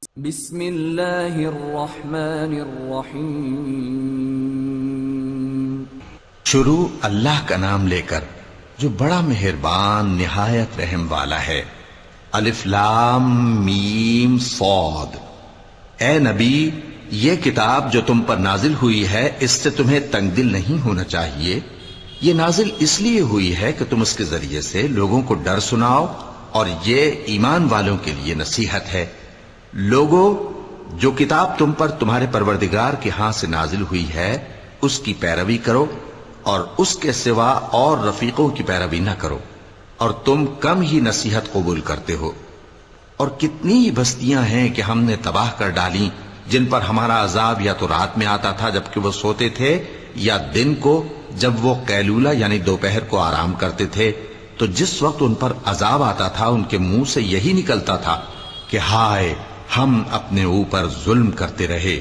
بسم اللہ الرحمن الرحیم۔ شروع اللہ کا نام لے کر جو بڑا مہربان نہایت رحم والا ہے۔ الف لام میم صاد۔ اے نبی، یہ کتاب جو تم پر نازل ہوئی ہے اس سے تمہیں تنگ دل نہیں ہونا چاہیے۔ یہ نازل اس لیے ہوئی ہے کہ تم اس کے ذریعے سے لوگوں کو ڈر سناؤ، اور یہ ایمان والوں کے لیے نصیحت ہے۔ لوگوں، جو کتاب تم پر تمہارے پروردگار کے ہاں سے نازل ہوئی ہے اس کی پیروی کرو، اور اس کے سوا اور رفیقوں کی پیروی نہ کرو، اور تم کم ہی نصیحت قبول کرتے ہو۔ اور کتنی ہی بستیاں ہیں کہ ہم نے تباہ کر ڈالی جن پر ہمارا عذاب یا تو رات میں آتا تھا جبکہ وہ سوتے تھے، یا دن کو جب وہ قیلولہ یعنی دوپہر کو آرام کرتے تھے، تو جس وقت ان پر عذاب آتا تھا ان کے منہ سے یہی نکلتا تھا کہ ہائے، ہم اپنے اوپر ظلم کرتے رہے۔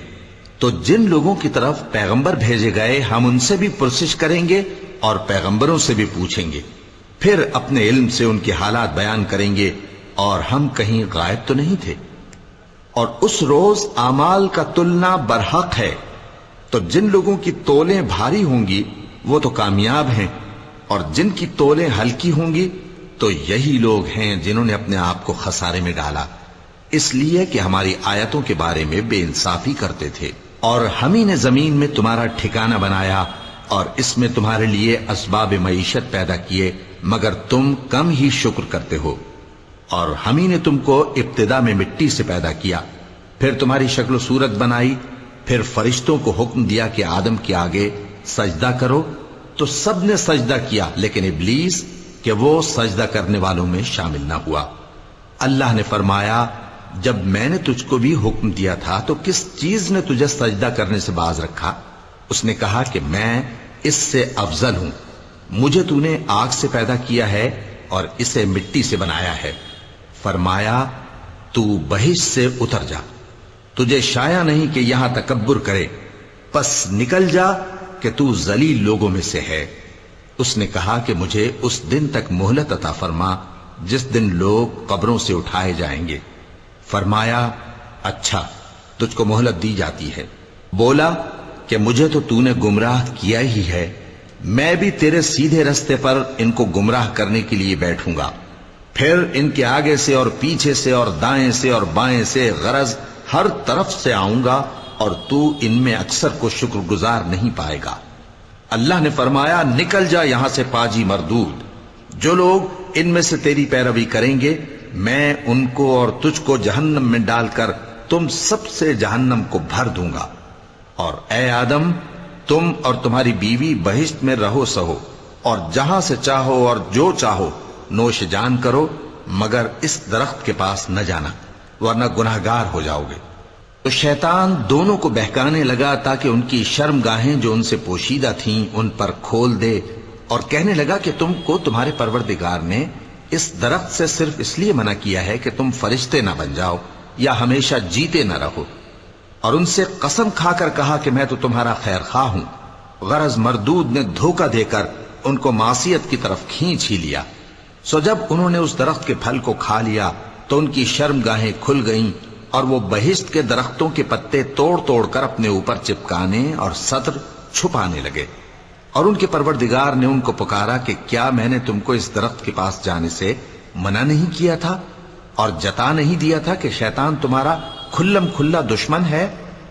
تو جن لوگوں کی طرف پیغمبر بھیجے گئے ہم ان سے بھی پرسش کریں گے اور پیغمبروں سے بھی پوچھیں گے، پھر اپنے علم سے ان کے حالات بیان کریں گے، اور ہم کہیں غائب تو نہیں تھے۔ اور اس روز اعمال کا تلنا برحق ہے، تو جن لوگوں کی تولیں بھاری ہوں گی وہ تو کامیاب ہیں، اور جن کی تولیں ہلکی ہوں گی تو یہی لوگ ہیں جنہوں نے اپنے آپ کو خسارے میں ڈالا، اس لیے کہ ہماری آیتوں کے بارے میں بے انصافی کرتے تھے۔ اور ہم ہی نے زمین میں تمہارا ٹھکانہ بنایا اور اس میں تمہارے لیے اسباب معیشت پیدا کیے، مگر تم کم ہی شکر کرتے ہو۔ اور ہم ہی نے تم کو ابتدا میں مٹی سے پیدا کیا، پھر تمہاری شکل و صورت بنائی، پھر فرشتوں کو حکم دیا کہ آدم کے آگے سجدہ کرو، تو سب نے سجدہ کیا لیکن ابلیس کہ وہ سجدہ کرنے والوں میں شامل نہ ہوا۔ اللہ نے فرمایا، جب میں نے تجھ کو بھی حکم دیا تھا تو کس چیز نے تجھے سجدہ کرنے سے باز رکھا؟ اس نے کہا کہ میں اس سے افضل ہوں، مجھے تو نے آگ سے پیدا کیا ہے اور اسے مٹی سے بنایا ہے۔ فرمایا، تو بہشت سے اتر جا، تجھے شایع نہیں کہ یہاں تکبر کرے، پس نکل جا کہ تو ذلیل لوگوں میں سے ہے۔ اس نے کہا کہ مجھے اس دن تک مہلت عطا فرما جس دن لوگ قبروں سے اٹھائے جائیں گے۔ فرمایا، اچھا، تجھ کو مہلت دی جاتی ہے۔ بولا کہ مجھے تو نے گمراہ کیا ہی ہے، میں بھی تیرے سیدھے رستے پر ان کو گمراہ کرنے کے لیے بیٹھوں گا، پھر ان کے آگے سے اور پیچھے سے اور دائیں سے اور بائیں سے، غرض ہر طرف سے آؤں گا، اور تو ان میں اکثر کو شکر گزار نہیں پائے گا۔ اللہ نے فرمایا، نکل جا یہاں سے پاجی مردود، جو لوگ ان میں سے تیری پیروی کریں گے میں ان کو اور تجھ کو جہنم میں ڈال کر تم سب سے جہنم کو بھر دوں گا۔ اور اے آدم، تم اور تمہاری بیوی بہشت میں رہو سہو، اور جہاں سے چاہو اور جو چاہو نوش جان کرو، مگر اس درخت کے پاس نہ جانا ورنہ گناہگار ہو جاؤ گے۔ تو شیطان دونوں کو بہکانے لگا تاکہ ان کی شرم گاہیں جو ان سے پوشیدہ تھیں ان پر کھول دے، اور کہنے لگا کہ تم کو تمہارے پروردگار نے اس درخت سے صرف اس لیے منع کیا ہے کہ تم فرشتے نہ بن جاؤ یا ہمیشہ جیتے نہ رہو۔ اور ان سے قسم کھا کر کہا کہ میں تو تمہارا خیر خواہ ہوں۔ غرض مردود نے دھوکہ دے کر ان کو معصیت کی طرف کھینچ ہی لیا۔ سو جب انہوں نے اس درخت کے پھل کو کھا لیا تو ان کی شرم گاہیں کھل گئیں، اور وہ بہشت کے درختوں کے پتے توڑ توڑ کر اپنے اوپر چپکانے اور سطر چھپانے لگے۔ اور ان کے پروردگار نے ان کو پکارا کہ کیا میں نے تم کو اس درخت کے پاس جانے سے منع نہیں کیا تھا، اور جتا نہیں دیا تھا کہ شیطان تمہارا کھلم کھلا دشمن ہے؟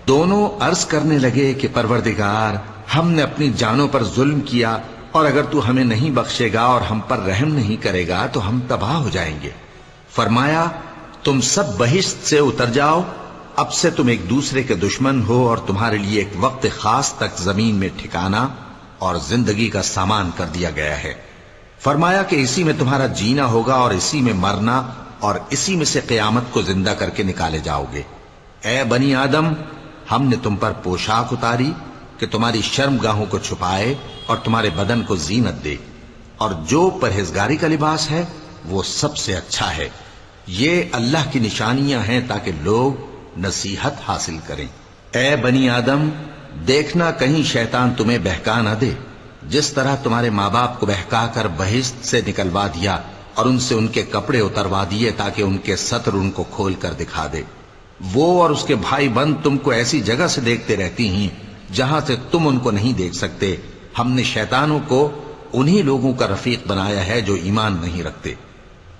دونوں عرض کرنے لگے کہ پروردگار، ہم نے اپنی جانوں پر ظلم کیا، اور اگر تو ہمیں نہیں بخشے گا اور ہم پر رحم نہیں کرے گا تو ہم تباہ ہو جائیں گے۔ فرمایا، تم سب بہشت سے اتر جاؤ، اب سے تم ایک دوسرے کے دشمن ہو، اور تمہارے لیے ایک وقت خاص تک زمین میں ٹھکانا اور زندگی کا سامان کر دیا گیا ہے۔ فرمایا کہ اسی میں تمہارا جینا ہوگا اور اسی میں مرنا، اور اسی میں سے قیامت کو زندہ کر کے نکالے جاؤ گے۔ اے بنی آدم، ہم نے تم پر پوشاک اتاری کہ تمہاری شرم گاہوں کو چھپائے اور تمہارے بدن کو زینت دے، اور جو پرہیزگاری کا لباس ہے وہ سب سے اچھا ہے۔ یہ اللہ کی نشانیاں ہیں تاکہ لوگ نصیحت حاصل کریں۔ اے بنی آدم، دیکھنا کہیں شیطان تمہیں بہکا نہ دے، جس طرح تمہارے ماں باپ کو بہکا کر بہشت سے نکلوا دیا اور ان سے ان کے کپڑے اتروا دیے تاکہ ان کے ستر ان کو کھول کر دکھا دے۔ وہ اور اس کے بھائی بند تم کو ایسی جگہ سے دیکھتے رہتی ہیں جہاں سے تم ان کو نہیں دیکھ سکتے۔ ہم نے شیطانوں کو انہی لوگوں کا رفیق بنایا ہے جو ایمان نہیں رکھتے۔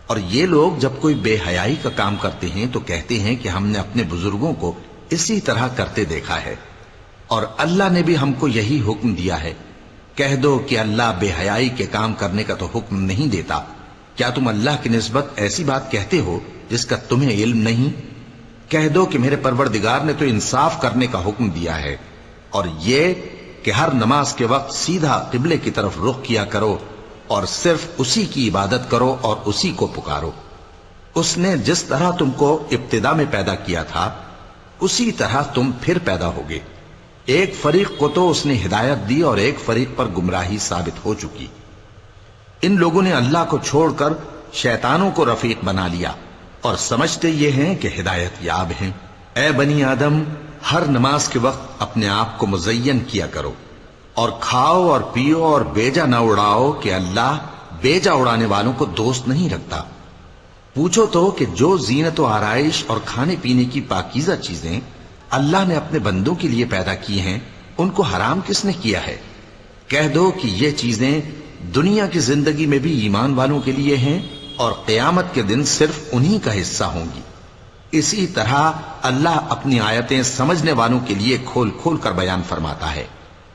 اور یہ لوگ جب کوئی بے حیائی کا کام کرتے ہیں تو کہتے ہیں کہ ہم نے اپنے بزرگوں کو اسی طرح کرتے دیکھا ہے، اور اللہ نے بھی ہم کو یہی حکم دیا ہے۔ کہہ دو کہ اللہ بے حیائی کے کام کرنے کا تو حکم نہیں دیتا۔ کیا تم اللہ کی نسبت ایسی بات کہتے ہو جس کا تمہیں علم نہیں؟ کہہ دو کہ میرے پروردگار نے تو انصاف کرنے کا حکم دیا ہے، اور یہ کہ ہر نماز کے وقت سیدھا قبلے کی طرف رخ کیا کرو اور صرف اسی کی عبادت کرو اور اسی کو پکارو۔ اس نے جس طرح تم کو ابتدا میں پیدا کیا تھا اسی طرح تم پھر پیدا ہوگے۔ ایک فریق کو تو اس نے ہدایت دی اور ایک فریق پر گمراہی ثابت ہو چکی۔ ان لوگوں نے اللہ کو چھوڑ کر شیطانوں کو رفیق بنا لیا اور سمجھتے یہ ہیں کہ ہدایت یاب ہیں۔ اے بنی آدم، ہر نماز کے وقت اپنے آپ کو مزین کیا کرو، اور کھاؤ اور پیو اور بیجا نہ اڑاؤ کہ اللہ بیجا اڑانے والوں کو دوست نہیں رکھتا۔ پوچھو تو کہ جو زینت و آرائش اور کھانے پینے کی پاکیزہ چیزیں اللہ نے اپنے بندوں کے لیے پیدا کی ہیں ان کو حرام کس نے کیا ہے؟ کہہ دو کہ یہ چیزیں دنیا کی زندگی میں بھی ایمان والوں کے لیے ہیں اور قیامت کے دن صرف انہی کا حصہ ہوں گی۔ اسی طرح اللہ اپنی آیتیں سمجھنے والوں کے لیے کھول کھول کر بیان فرماتا ہے۔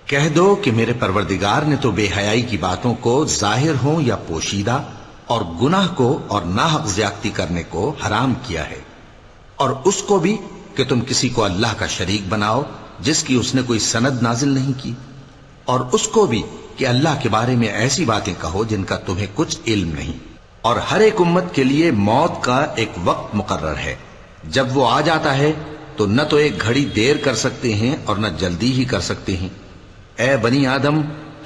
کہہ دو کہ میرے پروردگار نے تو بے حیائی کی باتوں کو ظاہر ہوں یا پوشیدہ اور گناہ کو اور ناحق زیادتی کرنے کو حرام کیا ہے، اور اس کو بھی کہ تم کسی کو اللہ کا شریک بناؤ جس کی اس نے کوئی سند نازل نہیں کی، اور اس کو بھی کہ اللہ کے بارے میں ایسی باتیں کہو جن کا تمہیں کچھ علم نہیں۔ اور ہر ایک امت کے لیے موت کا ایک وقت مقرر ہے، جب وہ آ جاتا ہے تو نہ تو ایک گھڑی دیر کر سکتے ہیں اور نہ جلدی ہی کر سکتے ہیں۔ اے بنی آدم،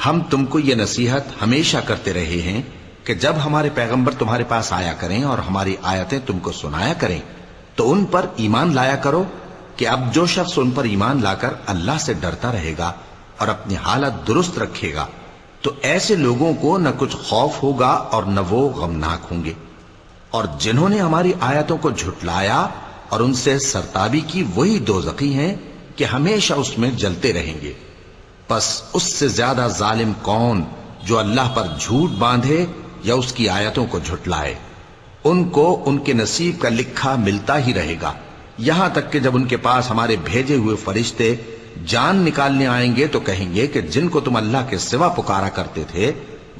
ہم تم کو یہ نصیحت ہمیشہ کرتے رہے ہیں کہ جب ہمارے پیغمبر تمہارے پاس آیا کریں اور ہماری آیتیں تم کو سنایا کریں تو ان پر ایمان لایا کرو، کہ اب جو شخص ان پر ایمان لا کر اللہ سے ڈرتا رہے گا اور اپنی حالت درست رکھے گا تو ایسے لوگوں کو نہ کچھ خوف ہوگا اور نہ وہ غمناک ہوں گے۔ اور جنہوں نے ہماری آیتوں کو جھٹلایا اور ان سے سرتابی کی وہی دوزخی ہیں کہ ہمیشہ اس میں جلتے رہیں گے۔ پس اس سے زیادہ ظالم کون جو اللہ پر جھوٹ باندھے یا اس کی آیتوں کو جھٹلائے؟ ان کو ان کے نصیب کا لکھا ملتا ہی رہے گا، یہاں تک کہ جب ان کے پاس ہمارے بھیجے ہوئے فرشتے جان نکالنے آئیں گے تو کہیں گے کہ جن کو تم اللہ کے سوا پکارا کرتے تھے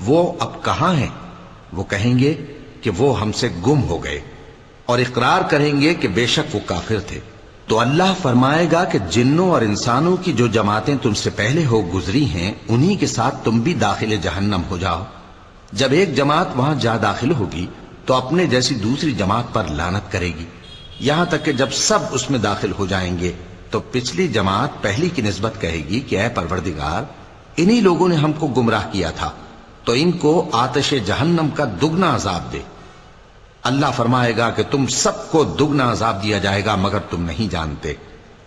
وہ اب کہاں ہیں؟ وہ کہیں گے کہ وہ ہم سے گم ہو گئے، اور اقرار کریں گے کہ بے شک وہ کافر تھے۔ تو اللہ فرمائے گا کہ جنوں اور انسانوں کی جو جماعتیں تم سے پہلے ہو گزری ہیں انہی کے ساتھ تم بھی داخل جہنم ہو جاؤ۔ جب ایک جماعت وہاں جا داخل ہوگی تو اپنے جیسی دوسری جماعت پر لعنت کرے گی، یہاں تک کہ جب سب اس میں داخل ہو جائیں گے تو پچھلی جماعت پہلی کی نسبت کہے گی کہ اے پروردگار، انہی لوگوں نے ہم کو گمراہ کیا تھا، تو ان کو آتش جہنم کا دگنا عذاب دے۔ اللہ فرمائے گا کہ تم سب کو دگنا عذاب دیا جائے گا مگر تم نہیں جانتے۔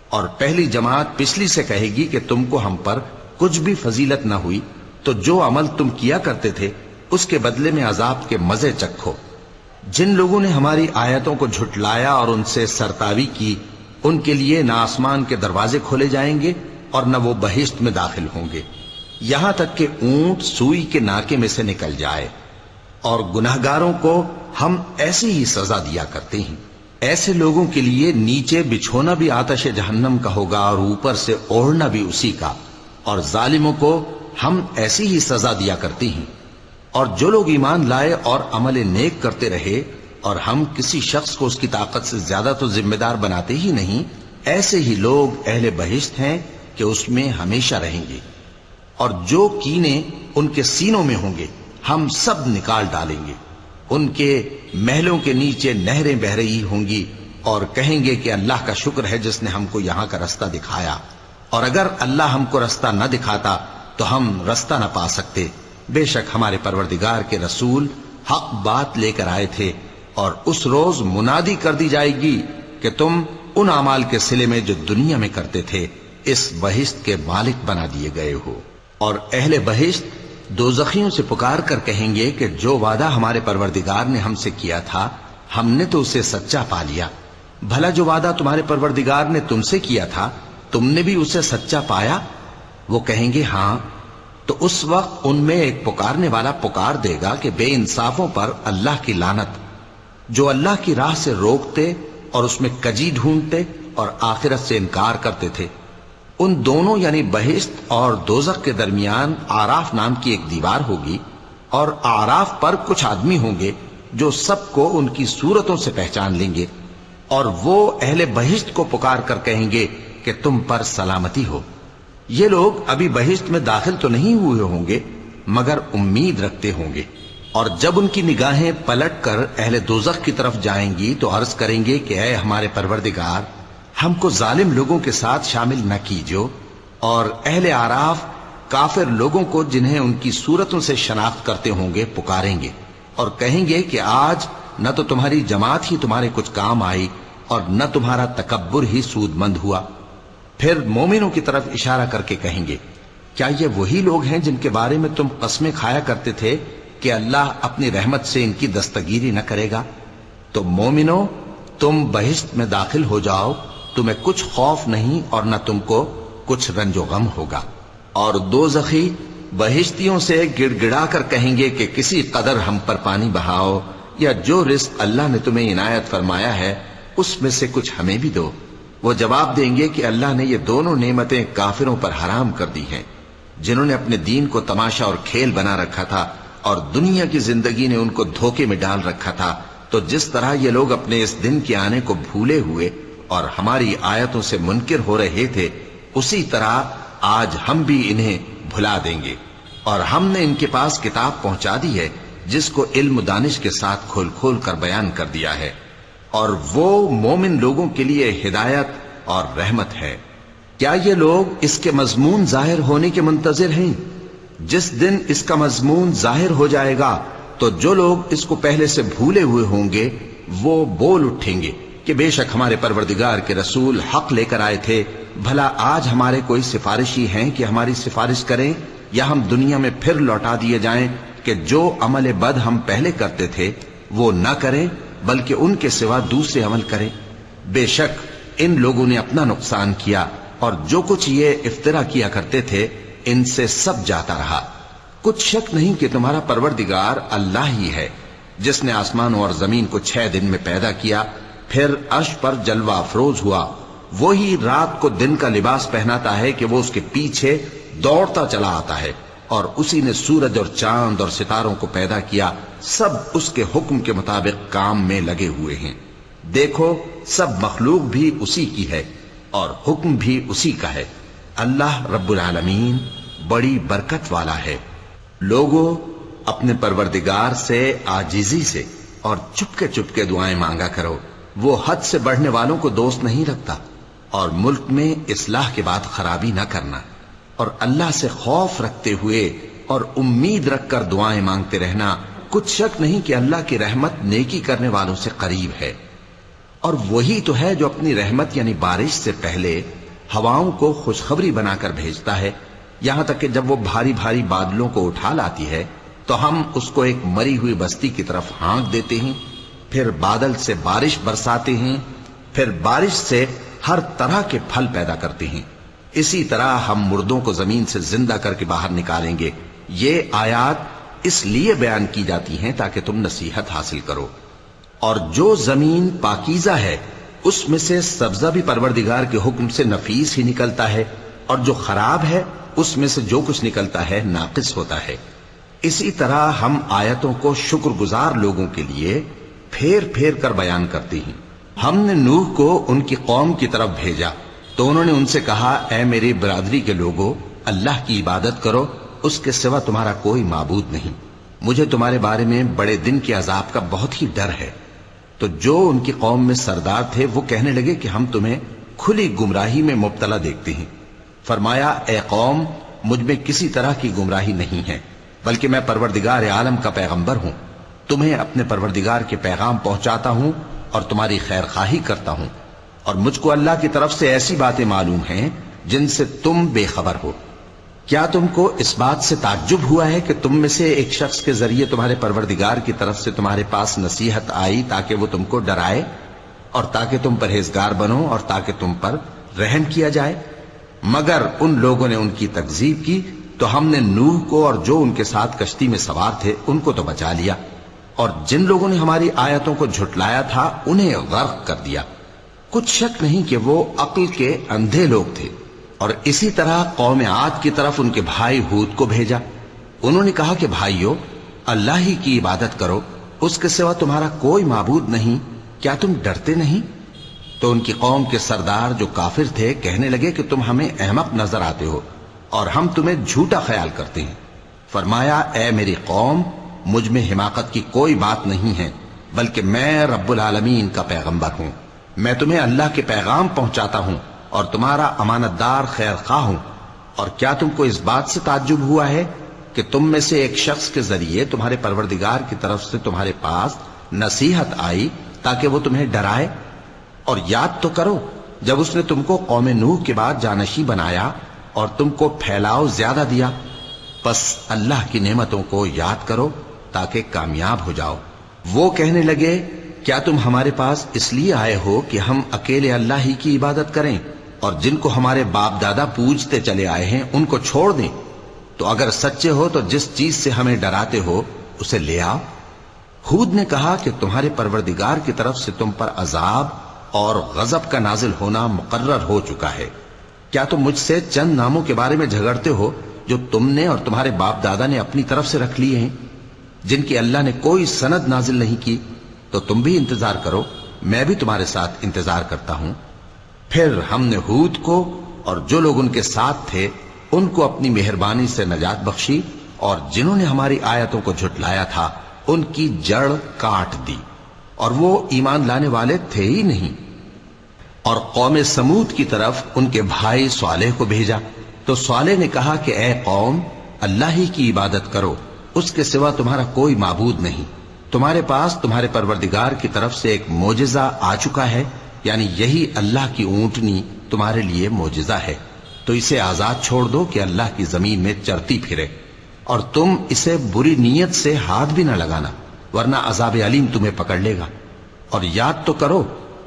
اور پہلی جماعت پچھلی سے کہے گی کہ تم کو ہم پر کچھ بھی فضیلت نہ ہوئی، تو جو عمل تم کیا کرتے تھے اس کے بدلے میں عذاب کے مزے چکھو۔ جن لوگوں نے ہماری آیتوں کو جھٹلایا اور ان سے سرتاوی کی ان کے لیے نہ آسمان کے دروازے کھولے جائیں گے اور نہ وہ بہشت میں داخل ہوں گے، یہاں تک کہ اونٹ سوئی کے ناکے میں سے نکل جائے۔ اور گناہگاروں کو ہم ایسی ہی سزا دیا کرتے ہیں۔ ایسے لوگوں کے لیے نیچے بچھونا بھی آتش جہنم کا ہوگا اور اوپر سے اوڑھنا بھی اسی کا، اور ظالموں کو ہم ایسی ہی سزا دیا کرتے ہیں۔ اور جو لوگ ایمان لائے اور عمل نیک کرتے رہے اور ہم کسی شخص کو اس کی طاقت سے زیادہ تو ذمہ دار بناتے ہی نہیں، ایسے ہی لوگ اہل بہشت ہیں کہ اس میں ہمیشہ رہیں گے۔ اور جو کینے ان کے سینوں میں ہوں گے ہم سب نکال ڈالیں گے، ان کے محلوں کے نیچے نہریں بہ رہی ہوں گی، اور کہیں گے کہ اللہ کا شکر ہے جس نے ہم کو یہاں کا رستہ دکھایا، اور اگر اللہ ہم کو رستہ نہ دکھاتا تو ہم رستہ نہ پا سکتے۔ بے شک ہمارے پروردگار کے رسول حق بات لے کر آئے تھے، اور اس روز منادی کر دی جائے گی کہ تم ان اعمال کے صلے میں جو دنیا میں کرتے تھے اس بہشت کے مالک بنا دیے گئے ہو۔ اور اہل بہشت دوزخیوں سے پکار کر کہیں گے کہ جو وعدہ ہمارے پروردگار نے ہم سے کیا تھا ہم نے تو اسے سچا پا لیا، بھلا جو وعدہ تمہارے پروردگار نے تم سے کیا تھا تم نے بھی اسے سچا پایا؟ وہ کہیں گے ہاں، تو اس وقت ان میں ایک پکارنے والا پکار دے گا کہ بے انصافوں پر اللہ کی لعنت، جو اللہ کی راہ سے روکتے اور اس میں کجی ڈھونڈتے اور آخرت سے انکار کرتے تھے۔ ان دونوں یعنی بہشت اور دوزخ کے درمیان آراف نام کی ایک دیوار ہوگی، اور آراف پر کچھ آدمی ہوں گے جو سب کو ان کی صورتوں سے پہچان لیں گے، اور وہ اہل بہشت کو پکار کر کہیں گے کہ تم پر سلامتی ہو۔ یہ لوگ ابھی بہشت میں داخل تو نہیں ہوئے ہوں گے مگر امید رکھتے ہوں گے، اور جب ان کی نگاہیں پلٹ کر اہل دوزخ کی طرف جائیں گی تو عرض کریں گے کہ اے ہمارے پروردگار، ہم کو ظالم لوگوں کے ساتھ شامل نہ کیجو۔ اور اہل آراف کافر لوگوں کو جنہیں ان کی صورتوں سے شناخت کرتے ہوں گے پکاریں گے اور کہیں گے کہ آج نہ تو تمہاری جماعت ہی تمہارے کچھ کام آئی اور نہ تمہارا تکبر ہی سود مند ہوا۔ پھر مومنوں کی طرف اشارہ کر کے کہیں گے، کیا یہ وہی لوگ ہیں جن کے بارے میں تم قسمیں کھایا کرتے تھے کہ اللہ اپنی رحمت سے ان کی دستگیری نہ کرے گا؟ تو مومنوں، تم بہشت میں داخل ہو جاؤ، تمہیں کچھ خوف نہیں اور نہ تم کو کچھ رنج و غم ہوگا۔ اور دوزخی بہشتیوں سے گڑ گڑا کر کہیں گے کہ کسی قدر ہم پر پانی بہاؤ، یا جو رزق اللہ نے تمہیں عنایت فرمایا ہے اس میں سے کچھ ہمیں بھی دو۔ وہ جواب دیں گے کہ اللہ نے یہ دونوں نعمتیں کافروں پر حرام کر دی ہیں، جنہوں نے اپنے دین کو تماشا اور کھیل بنا رکھا تھا اور دنیا کی زندگی نے ان کو دھوکے میں ڈال رکھا تھا۔ تو جس طرح یہ لوگ اپنے اس دن کے آنے کو بھولے ہوئے اور ہماری آیتوں سے منکر ہو رہے تھے، اسی طرح آج ہم بھی انہیں بھلا دیں گے۔ اور ہم نے ان کے پاس کتاب پہنچا دی ہے جس کو علم و دانش کے ساتھ کھول کھول کر بیان کر دیا ہے، اور وہ مومن لوگوں کے لیے ہدایت اور رحمت ہے۔ کیا یہ لوگ اس کے مضمون ظاہر ہونے کے منتظر ہیں؟ جس دن اس کا مضمون ظاہر ہو جائے گا تو جو لوگ اس کو پہلے سے بھولے ہوئے ہوں گے وہ بول اٹھیں گے کہ بے شک ہمارے پروردگار کے رسول حق لے کر آئے تھے، بھلا آج ہمارے کوئی سفارشی ہیں کہ ہماری سفارش کریں، یا ہم دنیا میں پھر لوٹا دیے جائیں کہ جو عمل بد ہم پہلے کرتے تھے وہ نہ کریں بلکہ ان کے سوا دوسرے عمل کریں۔ بے شک ان لوگوں نے اپنا نقصان کیا، اور جو کچھ یہ افترا کیا کرتے تھے ان سے سب جاتا رہا۔ کچھ شک نہیں کہ تمہارا پروردگار اللہ ہی ہے جس نے آسمانوں اور زمین کو 6 دن میں پیدا کیا، پھر عرش پر جلوہ افروز ہوا۔ وہی رات کو دن کا لباس پہناتا ہے کہ وہ اس کے پیچھے دوڑتا چلا آتا ہے، اور اسی نے سورج اور چاند اور ستاروں کو پیدا کیا، سب اس کے حکم کے مطابق کام میں لگے ہوئے ہیں۔ دیکھو سب مخلوق بھی اسی کی ہے اور حکم بھی اسی کا ہے۔ اللہ رب العالمین بڑی برکت والا ہے۔ لوگوں، اپنے پروردگار سے عاجزی سے اور چپکے دعائیں مانگا کرو، وہ حد سے بڑھنے والوں کو دوست نہیں رکھتا، اور ملک میں اصلاح کے بعد خرابی نہ کرنا، اور اللہ سے خوف رکھتے ہوئے اور امید رکھ کر دعائیں مانگتے رہنا۔ کچھ شک نہیں کہ اللہ کی رحمت نیکی کرنے والوں سے قریب ہے، اور وہی تو ہے جو اپنی رحمت یعنی بارش سے پہلے ہواؤں کو خوشخبری بنا کر بھیجتا ہے، یہاں تک کہ جب وہ بھاری بھاری بادلوں کو اٹھا لاتی ہے تو ہم اس کو ایک مری ہوئی بستی کی طرف ہانک دیتے ہیں، پھر بادل سے بارش برساتے ہیں، پھر بارش سے ہر طرح کے پھل پیدا کرتے ہیں۔ اسی طرح ہم مردوں کو زمین سے زندہ کر کے باہر نکالیں گے۔ یہ آیات اس لیے بیان کی جاتی ہیں تاکہ تم نصیحت حاصل کرو۔ اور جو زمین پاکیزہ ہے اس میں سے سبزہ بھی پروردگار کے حکم سے نفیس ہی نکلتا ہے، اور جو خراب ہے اس میں سے جو کچھ نکلتا ہے ناقص ہوتا ہے۔ اسی طرح ہم آیتوں کو شکر گزار لوگوں کے لیے پھیر پھیر کر بیان کرتے ہیں۔ ہم نے نوح کو ان کی قوم کی طرف بھیجا تو انہوں نے ان سے کہا، اے میری برادری کے لوگوں، اللہ کی عبادت کرو، اس کے سوا تمہارا کوئی معبود نہیں، مجھے تمہارے بارے میں بڑے دن کے عذاب کا بہت ہی ڈر ہے۔ تو جو ان کی قوم میں سردار تھے وہ کہنے لگے کہ ہم تمہیں کھلی گمراہی میں مبتلا دیکھتے ہیں۔ فرمایا، اے قوم، مجھ میں کسی طرح کی گمراہی نہیں ہے، بلکہ میں پروردگار عالم کا پیغمبر ہوں، تمہیں اپنے پروردگار کے پیغام پہنچاتا ہوں اور تمہاری خیر خواہی کرتا ہوں، اور مجھ کو اللہ کی طرف سے ایسی باتیں معلوم ہیں جن سے تم بے خبر ہو۔ کیا تم کو اس بات سے تعجب ہوا ہے کہ تم میں سے ایک شخص کے ذریعے تمہارے پروردگار کی طرف سے تمہارے پاس نصیحت آئی تاکہ وہ تم کو ڈرائے؟ اور تاکہ تم پرہیزگار بنو اور تاکہ تم پر رحم کیا جائے۔ مگر ان لوگوں نے ان کی تکذیب کی تو ہم نے نوح کو اور جو ان کے ساتھ کشتی میں سوار تھے ان کو تو بچا لیا، اور جن لوگوں نے ہماری آیتوں کو جھٹلایا تھا انہیں غرق کر دیا۔ کچھ شک نہیں کہ وہ عقل کے اندھے لوگ تھے۔ اور اسی طرح قوم عاد کی طرف ان کے بھائی ہود کو بھیجا۔ انہوں نے کہا کہ بھائیو، اللہ ہی کی عبادت کرو، اس کے سوا تمہارا کوئی معبود نہیں، کیا تم ڈرتے نہیں؟ تو ان کی قوم کے سردار جو کافر تھے کہنے لگے کہ تم ہمیں احمق نظر آتے ہو اور ہم تمہیں جھوٹا خیال کرتے ہیں۔ فرمایا، اے میری قوم، مجھ میں حماقت کی کوئی بات نہیں ہے، بلکہ میں رب العالمین کا پیغمبر ہوں۔ میں تمہیں اللہ کے پیغام پہنچاتا ہوں اور تمہارا امانت دار خیر خواہ ہوں۔ اور کیا تم کو اس بات سے تعجب ہوا ہے کہ تم میں سے ایک شخص کے ذریعے تمہارے پروردگار کی طرف سے تمہارے پاس نصیحت آئی تاکہ وہ تمہیں ڈرائے؟ اور یاد تو کرو جب اس نے تم کو قوم نوح کے بعد جانشین بنایا اور تم کو پھیلاؤ زیادہ دیا۔ پس اللہ کی نعمتوں کو یاد کرو تاکہ کامیاب ہو جاؤ۔ وہ کہنے لگے، کیا تم ہمارے پاس اس لیے آئے ہو کہ ہم اکیلے اللہ ہی کی عبادت کریں اور جن کو ہمارے باپ دادا پوجتے چلے آئے ہیں ان کو چھوڑ دیں؟ تو اگر سچے ہو تو جس چیز سے ہمیں ڈراتے ہو اسے لے آؤ۔ ہود نے کہا کہ تمہارے پروردگار کی طرف سے تم پر عذاب اور غضب کا نازل ہونا مقرر ہو چکا ہے۔ کیا تم مجھ سے چند ناموں کے بارے میں جھگڑتے ہو جو تم نے اور تمہارے باپ دادا نے اپنی طرف سے رکھ لیے ہیں، جن کی اللہ نے کوئی سند نازل نہیں کی؟ تو تم بھی انتظار کرو، میں بھی تمہارے ساتھ انتظار کرتا ہوں۔ پھر ہم نے ہود کو اور جو لوگ ان کے ساتھ تھے ان کو اپنی مہربانی سے نجات بخشی، اور جنہوں نے ہماری آیتوں کو جھٹلایا تھا ان کی جڑ کاٹ دی، اور وہ ایمان لانے والے تھے ہی نہیں۔ اور قوم سمود کی طرف ان کے بھائی صالح کو بھیجا تو صالح نے کہا کہ اے قوم، اللہ ہی کی عبادت کرو، اس کے سوا تمہارا کوئی معبود نہیں۔ تمہارے پاس تمہارے پروردگار کی طرف سے ایک معجزہ آ چکا ہے، یعنی یہی اللہ کی اونٹنی تمہارے لیے معجزہ ہے، تو اسے آزاد چھوڑ دو کہ اللہ کی زمین میں چرتی پھرے، اور تم اسے بری نیت سے ہاتھ بھی نہ لگانا، ورنہ عذاب علیم تمہیں پکڑ لے گا۔ اور یاد تو کرو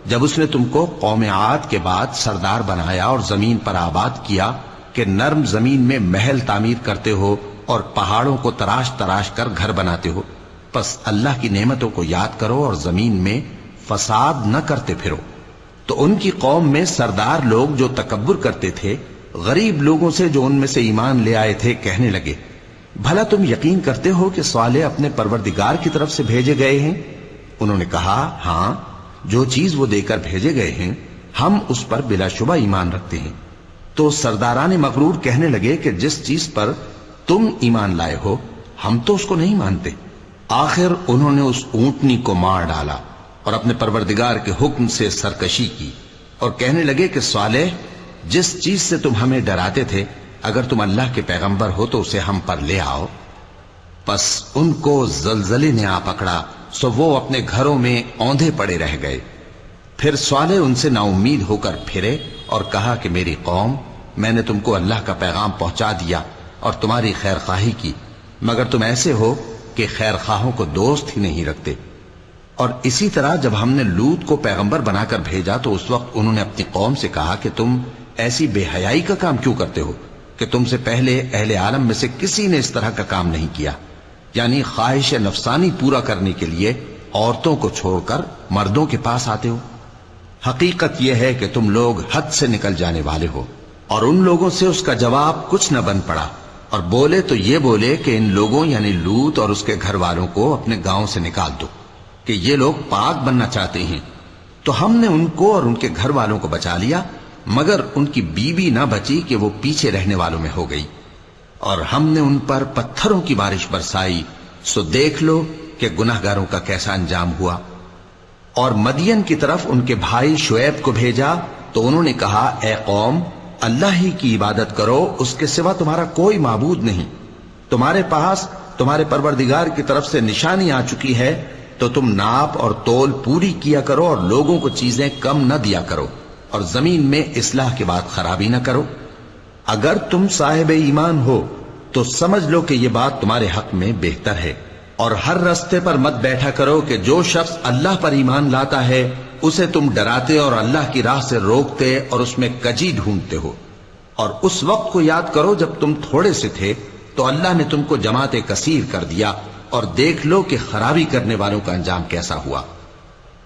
جب اس نے تم کو قوم عاد کے بعد سردار بنایا اور زمین پر آباد کیا کہ نرم زمین میں محل تعمیر کرتے ہو اور پہاڑوں کو تراش تراش کر گھر بناتے ہو۔ پس اللہ کی نعمتوں کو یاد کرو اور زمین میں فساد نہ کرتے پھرو۔ تو ان کی قوم میں سردار لوگ جو تکبر کرتے تھے غریب لوگوں سے جو ان میں سے ایمان لے آئے تھے کہنے لگے، بھلا تم یقین کرتے ہو کہ صالح اپنے پروردگار کی طرف سے بھیجے گئے ہیں؟ انہوں نے کہا، ہاں، جو چیز وہ دے کر بھیجے گئے ہیں ہم اس پر بلا شبہ ایمان رکھتے ہیں۔ تو سرداران مغرور کہنے لگے کہ جس چیز پر تم ایمان لائے ہو ہم تو اس کو نہیں مانتے۔ آخر انہوں نے اس اونٹنی کو مار ڈالا اور اپنے پروردگار کے حکم سے سرکشی کی، اور کہنے لگے کہ صالح، جس چیز سے تم ہمیں ڈراتے تھے اگر تم اللہ کے پیغمبر ہو تو اسے ہم پر لے آؤ۔ پس ان کو زلزلے نے آ پکڑا، سو وہ اپنے گھروں میں اوندھے پڑے رہ گئے۔ پھر صالح ان سے نا امید ہو کر پھرے اور کہا کہ میری قوم، میں نے تم کو اللہ کا پیغام پہنچا دیا اور تمہاری خیر خواہی کی، مگر تم ایسے ہو کہ خیر خواہوں کو دوست ہی نہیں رکھتے۔ اور اسی طرح جب ہم نے لوط کو پیغمبر بنا کر بھیجا تو اس وقت انہوں نے اپنی قوم سے کہا کہ تم ایسی بے حیائی کا کام کیوں کرتے ہو کہ تم سے پہلے اہل عالم میں سے کسی نے اس طرح کا کام نہیں کیا، یعنی خواہش نفسانی پورا کرنے کے لیے عورتوں کو چھوڑ کر مردوں کے پاس آتے ہو۔ حقیقت یہ ہے کہ تم لوگ حد سے نکل جانے والے ہو۔ اور ان لوگوں سے اس کا جواب کچھ نہ بن پڑا، اور بولے تو یہ بولے کہ ان لوگوں یعنی لوط اور اس کے گھر والوں کو اپنے گاؤں سے نکال دو کہ یہ لوگ پاک بننا چاہتے ہیں۔ تو ہم نے ان کو اور ان کے گھر والوں کو بچا لیا، مگر ان کی بیوی نہ بچی کہ وہ پیچھے رہنے والوں میں ہو گئی، اور ہم نے ان پر پتھروں کی بارش برسائی، سو دیکھ لو کہ گناہگاروں کا کیسا انجام ہوا۔ اور مدین کی طرف ان کے بھائی شعیب کو بھیجا تو انہوں نے کہا، اے قوم، اللہ ہی کی عبادت کرو، اس کے سوا تمہارا کوئی معبود نہیں۔ تمہارے پاس تمہارے پروردگار کی طرف سے نشانی آ چکی ہے، تو تم ناپ اور تول پوری کیا کرو اور لوگوں کو چیزیں کم نہ دیا کرو، اور زمین میں اصلاح کے بعد خرابی نہ کرو۔ اگر تم صاحب ایمان ہو تو سمجھ لو کہ یہ بات تمہارے حق میں بہتر ہے، اور ہر رستے پر مت بیٹھا کرو کہ جو شخص اللہ پر ایمان لاتا ہے اسے تم ڈراتے اور اللہ کی راہ سے روکتے اور اس میں کجی ڈھونڈتے ہو. اور اس وقت کو یاد کرو جب تم تھوڑے سے تھے تو اللہ نے تم کو جماعت کثیر کر دیا، اور دیکھ لو کہ خرابی کرنے والوں کا انجام کیسا ہوا.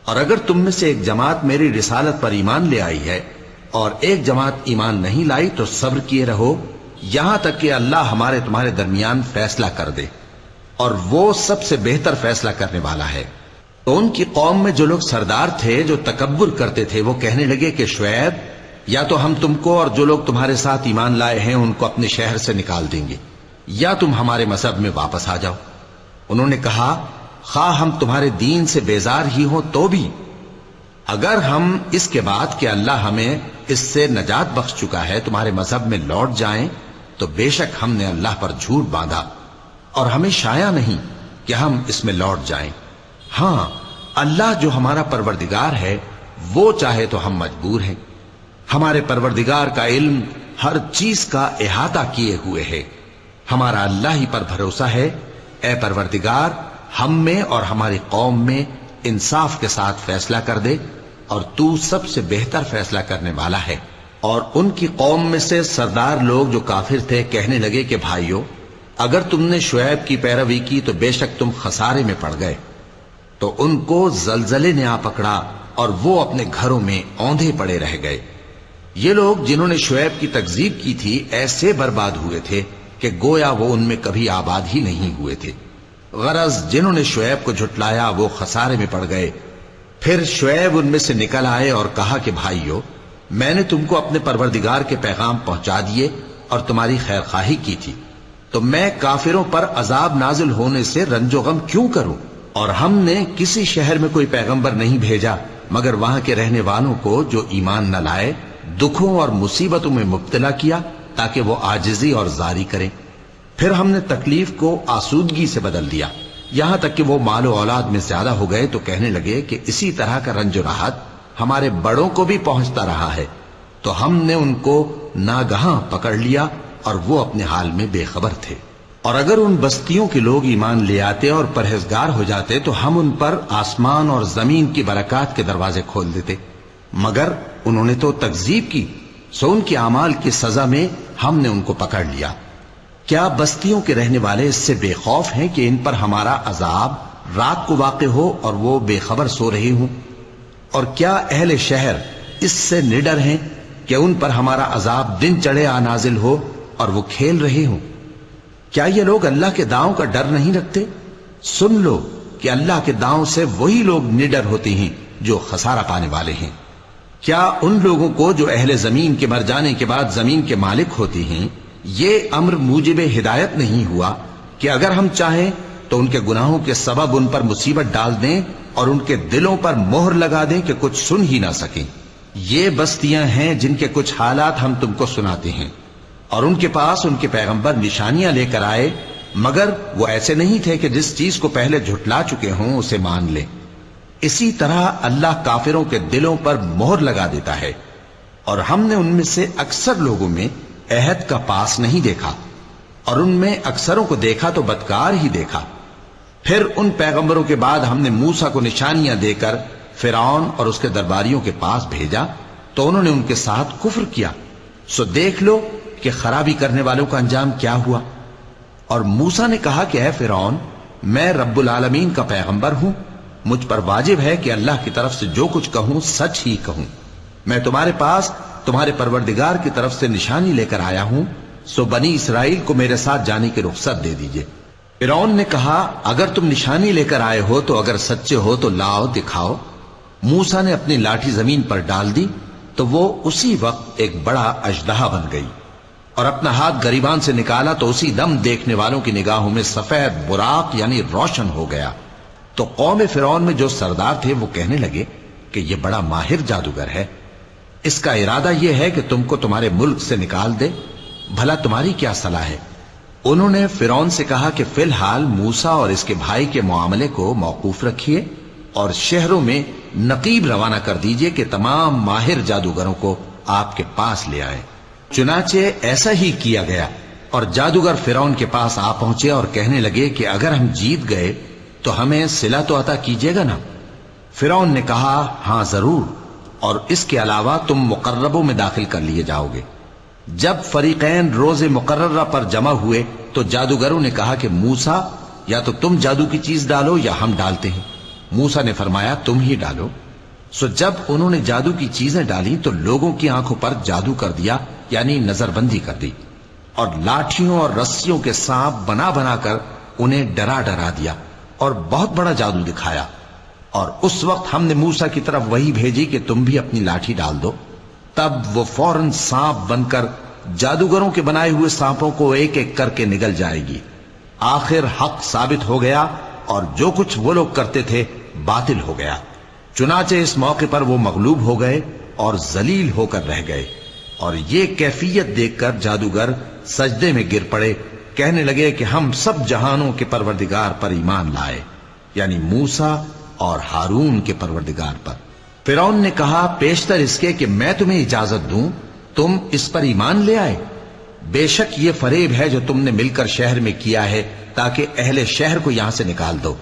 اور اگر تم میں سے ایک جماعت میری رسالت پر ایمان لے آئی ہے اور ایک جماعت ایمان نہیں لائی تو صبر کیے رہو یہاں تک کہ اللہ ہمارے تمہارے درمیان فیصلہ کر دے، اور وہ سب سے بہتر فیصلہ کرنے والا ہے. تو ان کی قوم میں جو لوگ سردار تھے جو تکبر کرتے تھے وہ کہنے لگے کہ شعیب، یا تو ہم تم کو اور جو لوگ تمہارے ساتھ ایمان لائے ہیں ان کو اپنے شہر سے نکال دیں گے، یا تم ہمارے مذہب میں واپس آ جاؤ. انہوں نے کہا خواہ ہم تمہارے دین سے بیزار ہی ہوں تو بھی اگر ہم اس کے بعد کہ اللہ ہمیں اس سے نجات بخش چکا ہے تمہارے مذہب میں لوٹ جائیں تو بے شک ہم نے اللہ پر جھوٹ باندھا اور ہمیں شایع نہیں کہ ہم اس میں لوٹ جائیں. ہاں اللہ جو ہمارا پروردگار ہے وہ چاہے تو ہم مجبور ہیں. ہمارے پروردگار کا علم ہر چیز کا احاطہ کیے ہوئے ہے. ہمارا اللہ ہی پر بھروسہ ہے. اے پروردگار ہم میں اور ہماری قوم میں انصاف کے ساتھ فیصلہ کر دے اور تو سب سے بہتر فیصلہ کرنے والا ہے. اور ان کی قوم میں سے سردار لوگ جو کافر تھے کہنے لگے کہ بھائیو، اگر تم نے شعیب کی پیروی کی تو بے شک تم خسارے میں پڑ گئے. تو ان کو زلزلے نے آ پکڑا اور وہ اپنے گھروں میں اوندھے پڑے رہ گئے. یہ لوگ جنہوں نے شعیب کی تکذیب کی تھی ایسے برباد ہوئے تھے کہ گویا وہ ان میں کبھی آباد ہی نہیں ہوئے تھے. غرض جنہوں نے شعیب کو جھٹلایا وہ خسارے میں پڑ گئے. پھر شعیب ان میں سے نکل آئے اور کہا کہ بھائیو، میں نے تم کو اپنے پروردگار کے پیغام پہنچا دیے اور تمہاری خیر خواہی کی تھی، تو میں کافروں پر عذاب نازل ہونے سے رنج و غم کیوں کروں؟ اور ہم نے کسی شہر میں کوئی پیغمبر نہیں بھیجا مگر وہاں کے رہنے والوں کو جو ایمان نہ لائے دکھوں اور مصیبتوں میں مبتلا کیا تاکہ وہ عاجزی اور زاری کریں. پھر ہم نے تکلیف کو آسودگی سے بدل دیا یہاں تک کہ وہ مال و اولاد میں زیادہ ہو گئے تو کہنے لگے کہ اسی طرح کا رنج و راحت ہمارے بڑوں کو بھی پہنچتا رہا ہے. تو ہم نے ان کو ناگہاں پکڑ لیا اور وہ اپنے حال میں بے خبر تھے. اور اگر ان بستیوں کے لوگ ایمان لے آتے اور پرہیزگار ہو جاتے تو ہم ان پر آسمان اور زمین کی برکات کے دروازے کھول دیتے، مگر انہوں نے تو تکذیب کی، سو ان کے اعمال کی سزا میں ہم نے ان کو پکڑ لیا. کیا بستیوں کے رہنے والے اس سے بے خوف ہیں کہ ان پر ہمارا عذاب رات کو واقع ہو اور وہ بے خبر سو رہے ہوں؟ اور کیا اہل شہر اس سے نڈر ہیں کہ ان پر ہمارا عذاب دن چڑھے آ نازل ہو اور وہ کھیل رہے ہوں؟ کیا یہ لوگ اللہ کے داؤں کا ڈر نہیں رکھتے؟ سن لو کہ اللہ کے داؤں سے وہی لوگ نڈر ہوتے ہیں جو خسارہ پانے والے ہیں. کیا ان لوگوں کو جو اہل زمین کے مر جانے کے بعد زمین کے مالک ہوتے ہیں یہ امر موجب ہدایت نہیں ہوا کہ اگر ہم چاہیں تو ان کے گناہوں کے سبب ان پر مصیبت ڈال دیں اور ان کے دلوں پر مہر لگا دیں کہ کچھ سن ہی نہ سکیں؟ یہ بستیاں ہیں جن کے کچھ حالات ہم تم کو سناتے ہیں، اور ان کے پاس ان کے پیغمبر نشانیاں لے کر آئے مگر وہ ایسے نہیں تھے کہ جس چیز کو پہلے جھٹلا چکے ہوں اسے مان لیں. اسی طرح اللہ کافروں کے دلوں پر مہر لگا دیتا ہے، اور ہم نے ان میں سے اکثر لوگوں میں عہد کا پاس نہیں دیکھا اور ان میں اکثروں کو دیکھا تو بدکار ہی دیکھا. پھر ان پیغمبروں کے بعد ہم نے موسیٰ کو نشانیاں دے کر فرعون اور اس کے درباریوں کے پاس بھیجا تو انہوں نے ان کے ساتھ کفر کیا. سو دیکھ لو کہ خرابی کرنے والوں کا انجام کیا ہوا. اور موسیٰ نے کہا کہ اے فرعون، میں رب العالمین کا پیغمبر ہوں، مجھ پر واجب ہے کہ اللہ کی طرف سے جو کچھ کہوں سچ ہی کہوں. میں تمہارے پاس تمہارے پروردگار کی طرف سے نشانی لے کر آیا ہوں، سو بنی اسرائیل کو میرے ساتھ جانے کی رخصت دے دیجئے. فرعون نے کہا اگر تم نشانی لے کر آئے ہو تو اگر سچے ہو تو لاؤ دکھاؤ. موسیٰ نے اپنی لاٹھی زمین پر ڈال دی تو وہ اسی وقت ایک بڑا اژدہا بن گئی، اور اپنا ہاتھ گریبان سے نکالا تو اسی دم دیکھنے والوں کی نگاہوں میں سفید براق یعنی روشن ہو گیا. تو قوم فرعون میں جو سردار تھے وہ کہنے لگے کہ یہ بڑا ماہر جادوگر ہے، اس کا ارادہ یہ ہے کہ تم کو تمہارے ملک سے نکال دے، بھلا تمہاری کیا صلاح ہے؟ انہوں نے فرعون سے کہا کہ فی الحال موسیٰ اور اس کے بھائی کے معاملے کو موقوف رکھیے اور شہروں میں نقیب روانہ کر دیجئے کہ تمام ماہر جادوگروں کو آپ کے پاس لے آئے. چنانچہ ایسا ہی کیا گیا، اور جادوگر فرعون کے پاس آ پہنچے اور کہنے لگے کہ اگر ہم جیت گئے تو ہمیں صلہ تو عطا کیجیے گا نا؟ فرعون نے کہا ہاں ضرور، اور اس کے علاوہ تم مقربوں میں داخل کر لیے جاؤ گے۔ جب فریقین روز مقررہ پر جمع ہوئے تو جادوگروں نے کہا کہ موسیٰ یا تو تم جادو کی چیز ڈالو یا ہم ڈالتے ہیں۔ موسیٰ نے فرمایا تم ہی ڈالو۔ سو جب انہوں نے جادو کی چیزیں ڈالی تو لوگوں کی آنکھوں پر جادو کر دیا، یعنی نظر بندی کر دی، اور لاٹھیوں اور رسیوں کے سانپ بنا بنا کر انہیں ڈرا ڈرا دیا اور بہت بڑا جادو دکھایا۔ اور اس وقت ہم نے موسیٰ کی طرف وحی بھیجی کہ تم بھی اپنی لاٹھی ڈال دو، تب وہ فوراً سانپ بن کر جادوگروں کے بنائے ہوئے سانپوں کو ایک ایک کر کے نگل جائے گی۔ آخر حق ثابت ہو گیا اور جو کچھ وہ لوگ کرتے تھے باطل ہو گیا۔ چنانچہ اس موقع پر وہ مغلوب ہو گئے اور ذلیل ہو کر رہ گئے، اور یہ کیفیت دیکھ کر جادوگر سجدے میں گر پڑے، کہنے لگے کہ ہم سب جہانوں کے پروردگار پر ایمان لائے، یعنی موسیٰ اور ہارون کے پروردگار پر۔ فرعون نے کہا پیشتر اس کے کہ میں تمہیں اجازت دوں تم اس پر ایمان لے آئے؟ بے شک یہ فریب ہے جو تم نے مل کر شہر میں کیا ہے تاکہ اہل شہر کو یہاں سے نکال دو،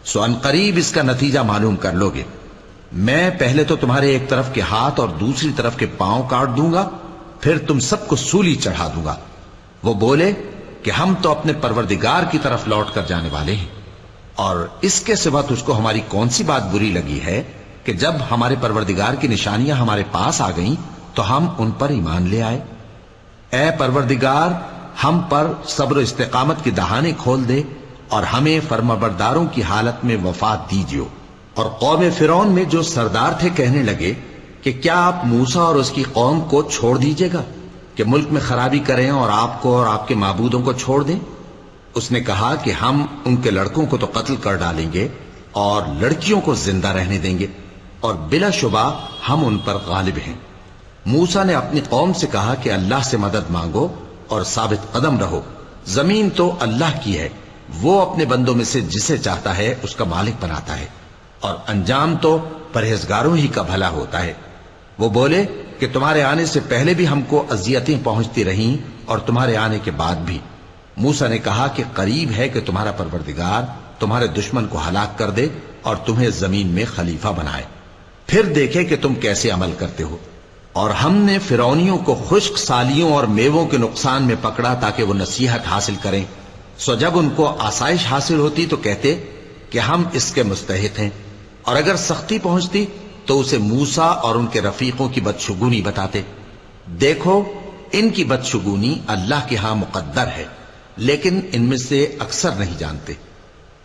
سو ان قریب اس کا نتیجہ معلوم کر لو گے۔ میں پہلے تو تمہارے ایک طرف کے ہاتھ اور دوسری طرف کے پاؤں کاٹ دوں گا، پھر تم سب کو سولی چڑھا دوں گا۔ وہ بولے کہ ہم تو اپنے پروردگار کی طرف لوٹ کر جانے والے ہیں، اور اس کے سوا تجھ کو ہماری کون سی بات بری لگی ہے کہ جب ہمارے پروردگار کی نشانیاں ہمارے پاس آ گئیں تو ہم ان پر ایمان لے آئے؟ اے پروردگار، ہم پر صبر و استقامت کی دہانے کھول دے اور ہمیں فرمانبرداروں کی حالت میں وفات دیجیو۔ اور قوم فرعون میں جو سردار تھے کہنے لگے کہ کیا آپ موسیٰ اور اس کی قوم کو چھوڑ دیجیے گا کہ ملک میں خرابی کریں اور آپ کو اور آپ کے معبودوں کو چھوڑ دیں؟ اس نے کہا کہ ہم ان کے لڑکوں کو تو قتل کر ڈالیں گے اور لڑکیوں کو زندہ رہنے دیں گے، اور بلا شبہ ہم ان پر غالب ہیں۔ موسیٰ نے اپنی قوم سے کہا کہ اللہ سے مدد مانگو اور ثابت قدم رہو، زمین تو اللہ کی ہے، وہ اپنے بندوں میں سے جسے چاہتا ہے اس کا مالک بناتا ہے، اور انجام تو پرہیزگاروں ہی کا بھلا ہوتا ہے۔ وہ بولے کہ تمہارے آنے سے پہلے بھی ہم کو اذیتیں پہنچتی رہیں اور تمہارے آنے کے بعد بھی۔ موسیٰ نے کہا کہ قریب ہے کہ تمہارا پروردگار تمہارے دشمن کو ہلاک کر دے اور تمہیں زمین میں خلیفہ بنائے، پھر دیکھے کہ تم کیسے عمل کرتے ہو۔ اور ہم نے فرعونیوں کو خشک سالیوں اور میووں کے نقصان میں پکڑا تاکہ وہ نصیحت حاصل کریں، سو جب ان کو آسائش حاصل ہوتی تو کہتے کہ ہم اس کے مستحق ہیں، اور اگر سختی پہنچتی تو اسے موسیٰ اور ان کے رفیقوں کی بدشگونی بتاتے۔ دیکھو ان کی بدشگونی اللہ کے ہاں مقدر ہے، لیکن ان میں سے اکثر نہیں جانتے۔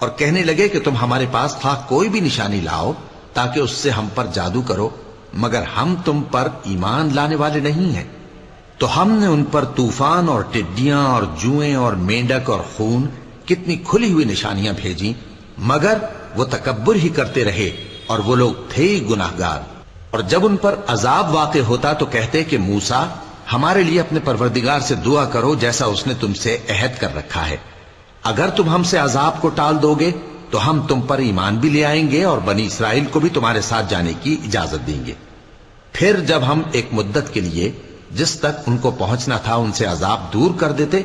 اور کہنے لگے کہ تم ہمارے پاس خواہ کوئی بھی نشانی لاؤ تاکہ اس سے ہم پر جادو کرو، مگر ہم تم پر ایمان لانے والے نہیں ہیں۔ تو ہم نے ان پر طوفان اور ٹڈیاں اور جوئیں اور مینڈک اور خون کتنی کھلی ہوئی نشانیاں بھیجیں، مگر وہ تکبر ہی کرتے رہے اور وہ لوگ تھے ہی گناہگار۔ اور جب ان پر عذاب واقع ہوتا تو کہتے کہ موسیٰ ہمارے لیے اپنے پروردگار سے دعا کرو جیسا اس نے تم سے عہد کر رکھا ہے، اگر تم ہم سے عذاب کو ٹال دو گے تو ہم تم پر ایمان بھی لے آئیں گے اور بنی اسرائیل کو بھی تمہارے ساتھ جانے کی اجازت دیں گے۔ پھر جب ہم ایک مدت کے لیے جس تک ان کو پہنچنا تھا ان سے عذاب دور کر دیتے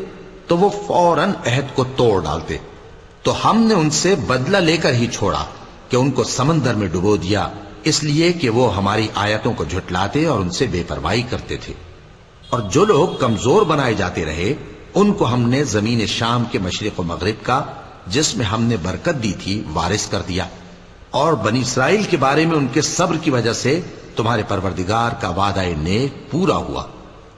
تو وہ فوراً عہد کو توڑ ڈالتے، تو ہم نے ان سے بدلہ لے کر ہی چھوڑا کہ ان کو سمندر میں ڈبو دیا، اس لیے کہ وہ ہماری آیتوں کو جھٹلاتے اور ان سے بے پرواہی کرتے تھے۔ اور جو لوگ کمزور بنائے جاتے رہے ان کو ہم نے زمین شام کے مشرق و مغرب کا جس میں ہم نے برکت دی تھی وارث کر دیا، اور بنی اسرائیل کے بارے میں ان کے صبر کی وجہ سے تمہارے پروردگار کا وعدہ نیک پورا ہوا۔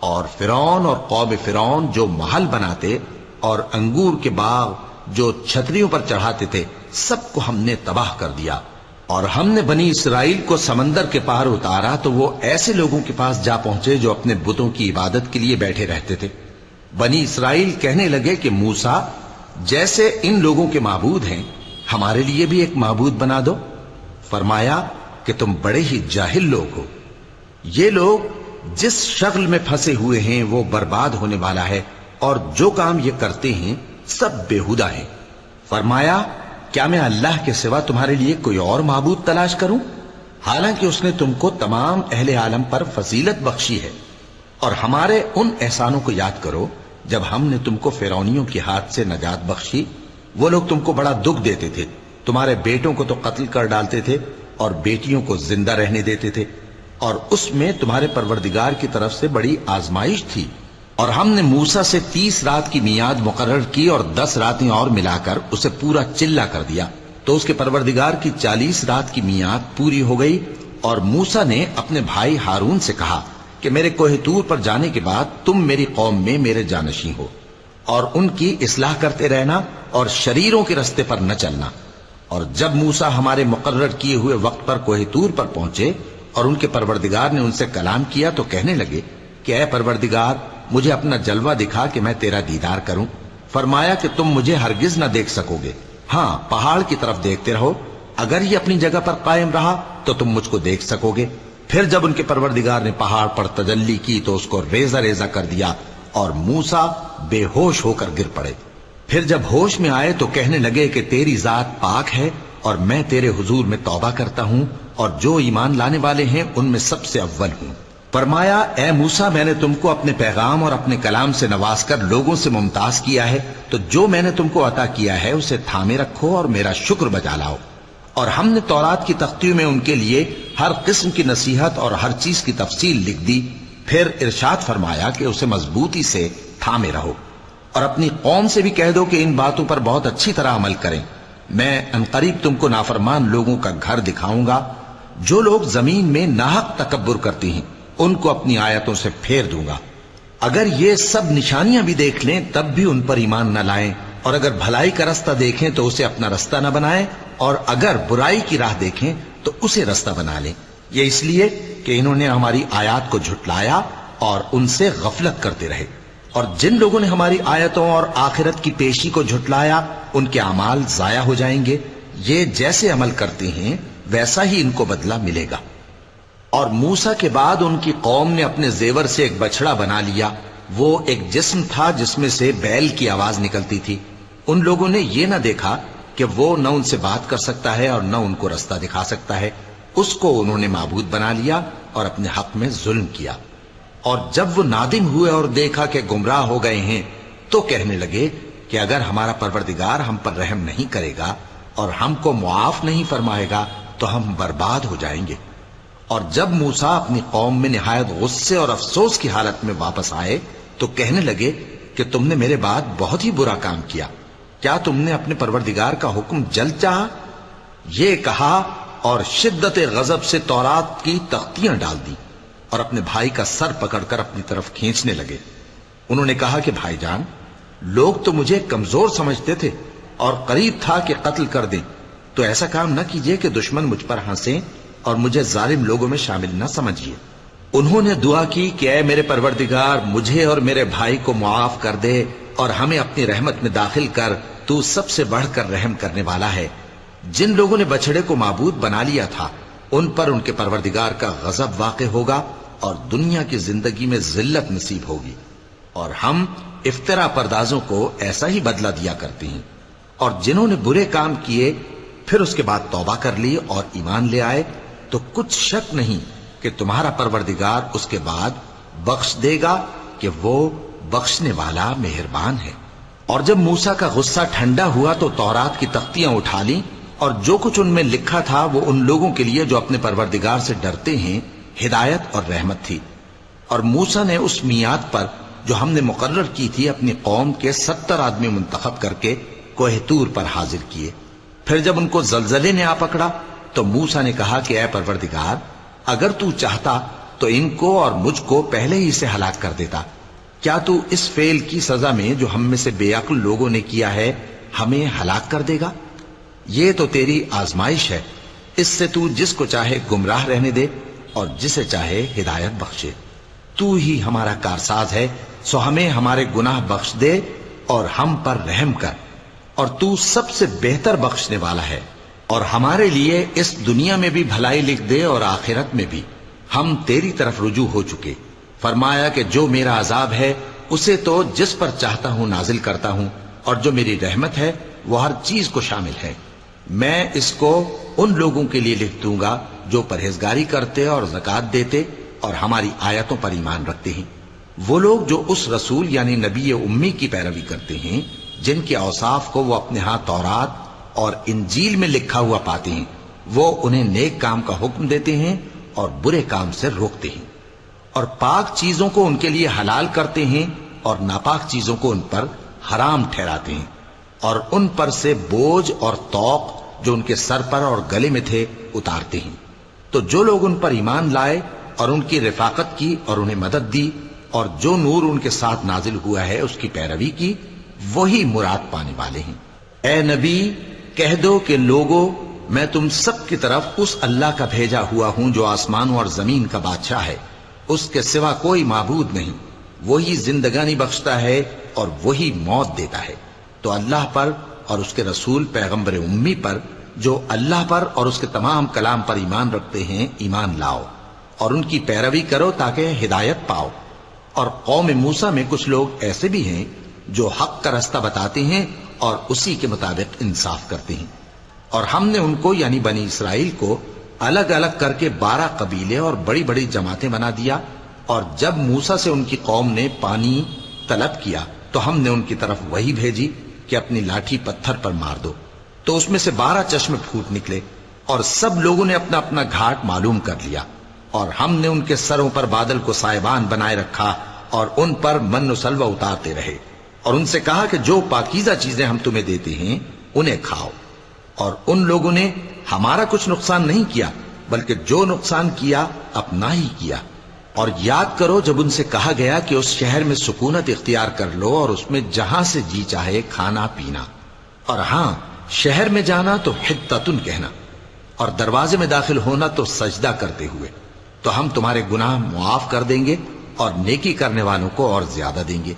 اور فرعون اور قوم فرعون جو محل بناتے اور انگور کے باغ جو چھتریوں پر چڑھاتے تھے سب کو ہم نے تباہ کر دیا۔ اور ہم نے بنی اسرائیل کو سمندر کے پار اتارا تو وہ ایسے لوگوں کے پاس جا پہنچے جو اپنے بتوں کی عبادت کے لیے بیٹھے رہتے تھے۔ بنی اسرائیل کہنے لگے کہ موسیٰ جیسے ان لوگوں کے معبود ہیں ہمارے لیے بھی ایک معبود بنا دو۔ فرمایا کہ تم بڑے ہی جاہل لوگ ہو، یہ لوگ جس شغل میں پھنسے ہوئے ہیں وہ برباد ہونے والا ہے، اور جو کام یہ کرتے ہیں سب بےہودہ ہیں۔ فرمایا کیا میں اللہ کے سوا تمہارے لیے کوئی اور معبود تلاش کروں، حالانکہ اس نے تم کو تمام اہل عالم پر فضیلت بخشی ہے۔ اور ہمارے ان احسانوں کو یاد کرو جب ہم نے تم کو فرعونیوں کے ہاتھ سے نجات بخشی، وہ لوگ تم کو بڑا دکھ دیتے تھے، تمہارے بیٹوں کو تو قتل کر ڈالتے تھے اور بیٹیوں کو زندہ رہنے دیتے تھے، اور اس میں تمہارے پروردگار کی طرف سے بڑی آزمائش تھی۔ اور ہم نے موسیٰ سے 30 رات کی میعاد مقرر کی اور 10 راتیں اور ملا کر اسے پورا چلا کر دیا، تو اس کے پروردگار کی 40 رات کی میعاد پوری ہو گئی۔ اور موسیٰ نے اپنے بھائی ہارون سے کہا کہ میرے کوہ طور پر جانے کے بعد تم میری قوم میں میرے جانشین ہو، اور ان کی اصلاح کرتے رہنا اور شریروں کے رستے پر نہ چلنا۔ اور جب موسیٰ ہمارے مقرر کیے ہوئے وقت پر کوہ طور پر پہنچے اور ان کے پروردگار نے ان سے کلام کیا تو کہنے لگے کہ اے پروردگار، مجھے اپنا جلوہ دکھا کہ میں تیرا دیدار کروں۔ فرمایا کہ تم مجھے ہرگز نہ دیکھ سکو گے، ہاں پہاڑ کی طرف دیکھتے رہو، اگر یہ اپنی جگہ پر قائم رہا تو تم مجھ کو دیکھ سکو گے۔ پھر جب ان کے پروردگار نے پہاڑ پر تجلی کی تو اس کو ریزہ ریزہ کر دیا اور موسیٰ بے ہوش ہو کر گر پڑے۔ پھر جب ہوش میں آئے تو کہنے لگے کہ تیری ذات پاک ہے اور میں تیرے حضور میں توبہ کرتا ہوں اور جو ایمان لانے والے ہیں ان میں سب سے اول ہوں۔ فرمایا اے موسیٰ، میں نے تم کو اپنے پیغام اور اپنے کلام سے نواز کر لوگوں سے ممتاز کیا ہے، تو جو میں نے تم کو عطا کیا ہے اسے تھامے رکھو اور میرا شکر بجا لاؤ۔ اور ہم نے تورات کی تختیوں میں ان کے لیے ہر قسم کی نصیحت اور ہر چیز کی تفصیل لکھ دی۔ پھر ارشاد فرمایا کہ اسے مضبوطی سے تھامے رہو، اور اپنی قوم سے بھی کہہ دو کہ ان باتوں پر بہت اچھی طرح عمل کریں۔ میں انقریب تم کو نافرمان لوگوں کا گھر دکھاؤں گا، جو لوگ زمین میں ناحق تکبر کرتی ہیں ان کو اپنی آیتوں سے پھیر دوں گا۔ اگر یہ سب نشانیاں بھی دیکھ لیں تب بھی ان پر ایمان نہ لائیں، اور اگر بھلائی کا رستہ دیکھیں تو اسے اپنا رستہ نہ بنائیں، اور اگر برائی کی راہ دیکھیں تو اسے رستہ بنا لیں۔ یہ اس لیے کہ انہوں نے ہماری آیات کو جھٹلایا اور ان سے غفلت کرتے رہے۔ اور جن لوگوں نے ہماری آیتوں اور آخرت کی پیشی کو جھٹلایا ان کے اعمال ضائع ہو جائیں گے۔ یہ جیسے عمل کرتے ہیں ویسا ہی ان کو بدلہ ملے گا۔ اور موسیٰ کے بعد ان کی قوم نے اپنے زیور سے ایک بچڑا بنا لیا، وہ ایک جسم تھا جس میں سے بیل کی آواز نکلتی تھی۔ ان لوگوں نے یہ نہ دیکھا کہ وہ نہ ان سے بات کر سکتا ہے اور نہ ان کو رستہ دکھا سکتا ہے، اس کو انہوں نے معبود بنا لیا اور اپنے حق میں ظلم کیا۔ اور جب وہ نادم ہوئے اور دیکھا کہ گمراہ ہو گئے ہیں تو کہنے لگے کہ اگر ہمارا پروردگار ہم پر رحم نہیں کرے گا اور ہم کو معاف نہیں فرمائے گا تو ہم برباد ہو جائیں گے۔ اور جب موسیٰ اپنی قوم میں نہایت غصے اور افسوس کی حالت میں واپس آئے تو کہنے لگے کہ تم نے میرے بعد بہت ہی برا کام کیا، کیا تم نے اپنے پروردگار کا حکم جلد چاہا؟ یہ کہا اور شدت غضب سے تورات کی تختیاں ڈال دی اور اپنے بھائی کا سر پکڑ کر اپنی طرف کھینچنے لگے۔ انہوں نے کہا کہ بھائی جان، لوگ تو مجھے کمزور سمجھتے تھے اور قریب تھا کہ قتل کر دیں، تو ایسا کام نہ کیجیے کہ دشمن مجھ پر ہنسیں اور مجھے ظالم لوگوں میں شامل نہ سمجھیے۔ انہوں نے دعا کی کہ اے میرے پروردگار، مجھے اور میرے بھائی کو معاف کر دے اور ہمیں اپنی رحمت میں داخل کر، تو سب سے بڑھ کر رحم کرنے والا ہے۔ جن لوگوں نے بچڑے کو معبود بنا لیا تھا ان پر ان کے پروردگار کا غضب واقع ہوگا اور دنیا کی زندگی میں ذلت نصیب ہوگی، اور ہم افترا پردازوں کو ایسا ہی بدلہ دیا کرتے ہیں۔ اور جنہوں نے برے کام کیے پھر اس کے بعد توبہ کر لی اور ایمان لے آئے تو کچھ شک نہیں کہ تمہارا پروردگار اس کے بعد بخش دے گا کہ وہ بخشنے والا مہربان ہے۔ اور جب موسیٰ کا غصہ ٹھنڈا ہوا تو تورات کی تختیاں اٹھا لیں، اور جو کچھ ان میں لکھا تھا وہ ان لوگوں کے لیے جو اپنے پروردگار سے ڈرتے ہیں ہدایت اور رحمت تھی۔ اور موسیٰ نے اس میعاد پر جو ہم نے مقرر کی تھی اپنی قوم کے 70 آدمی منتخب کر کے کوہ طور پر حاضر کیے۔ پھر جب ان کو زلزلے نے آ پکڑا تو موسیٰ نے کہا کہ اے پروردگار، اگر تو چاہتا تو ان کو اور مجھ کو پہلے ہی سے ہلاک کر دیتا۔ کیا تو اس فعل کی سزا میں جو ہم میں سے بے عقل لوگوں نے کیا ہے ہمیں ہلاک کر دے گا؟ یہ تو تیری آزمائش ہے، اس سے تو جس کو چاہے گمراہ رہنے دے اور جسے چاہے ہدایت بخشے۔ تو ہی ہمارا کارساز ہے، سو ہمیں ہمارے گناہ بخش دے اور ہم پر رحم کر، اور تو سب سے بہتر بخشنے والا ہے۔ اور ہمارے لیے اس دنیا میں بھی بھلائی لکھ دے اور آخرت میں بھی، ہم تیری طرف رجوع ہو چکے۔ فرمایا کہ جو میرا عذاب ہے اسے تو جس پر چاہتا ہوں نازل کرتا ہوں، اور جو میری رحمت ہے وہ ہر چیز کو شامل ہے۔ میں اس کو ان لوگوں کے لیے لکھ دوں گا جو پرہیزگاری کرتے اور زکوٰۃ دیتے اور ہماری آیتوں پر ایمان رکھتے ہیں، وہ لوگ جو اس رسول یعنی نبی امی کی پیروی کرتے ہیں جن کے اوصاف کو وہ اپنے ہاں تورات اور انجیل میں لکھا ہوا پاتے ہیں، وہ انہیں نیک کام کا حکم دیتے ہیں اور برے کام سے روکتے ہیں، اور پاک چیزوں کو ان کے لیے حلال کرتے ہیں اور ناپاک چیزوں کو ان پر حرام ٹھہراتے ہیں، اور ان پر سے بوجھ اور طوق جو ان کے سر پر اور گلے میں تھے اتارتے ہیں۔ تو جو لوگ ان پر ایمان لائے اور ان کی رفاقت کی اور انہیں مدد دی اور جو نور ان کے ساتھ نازل ہوا ہے اس کی پیروی کی، وہی مراد پانے والے ہیں۔ اے نبی کہہ دو کہ لوگو، میں تم سب کی طرف اس اللہ کا بھیجا ہوا ہوں جو آسمانوں اور زمین کا بادشاہ ہے، اس کے سوا کوئی معبود نہیں، وہی زندگانی بخشتا ہے اور وہی موت دیتا ہے۔ تو اللہ پر اور اس کے رسول پیغمبر امی پر جو اللہ پر اور اس کے تمام کلام پر ایمان رکھتے ہیں ایمان لاؤ اور ان کی پیروی کرو تاکہ ہدایت پاؤ۔ اور قوم موسیٰ میں کچھ لوگ ایسے بھی ہیں جو حق کا رستہ بتاتے ہیں اور اسی کے مطابق انصاف کرتے ہیں، اور ہم نے ان کو یعنی بنی اسرائیل کو الگ الگ کر کے 12 قبیلے اور بڑی بڑی جماعتیں بنا دیا، اور جب موسیٰ سے ان کی قوم نے پانی طلب کیا تو ہم نے ان کی طرف وہی بھیجی کہ اپنی لاٹھی پتھر پر مار دو، تو اس میں سے 12 چشمے پھوٹ نکلے، اور سب لوگوں نے اپنا اپنا گھاٹ معلوم کر لیا، اور ہم نے ان کے سروں پر بادل کو سائبان بنائے رکھا اور ان پر من و سلوہ اتارتے رہے، اور ان سے کہا کہ جو پاکیزہ چیزیں ہم تمہیں دیتے ہیں انہیں کھاؤ۔ اور ان لوگوں نے ہمارا کچھ نقصان نہیں کیا بلکہ جو نقصان کیا اپنا ہی کیا۔ اور یاد کرو جب ان سے کہا گیا کہ اس شہر میں سکونت اختیار کر لو اور اس میں جہاں سے جی چاہے کھانا پینا، اور ہاں شہر میں جانا تو حتتن کہنا، اور دروازے میں داخل ہونا تو سجدہ کرتے ہوئے، تو ہم تمہارے گناہ معاف کر دیں گے اور نیکی کرنے والوں کو اور زیادہ دیں گے۔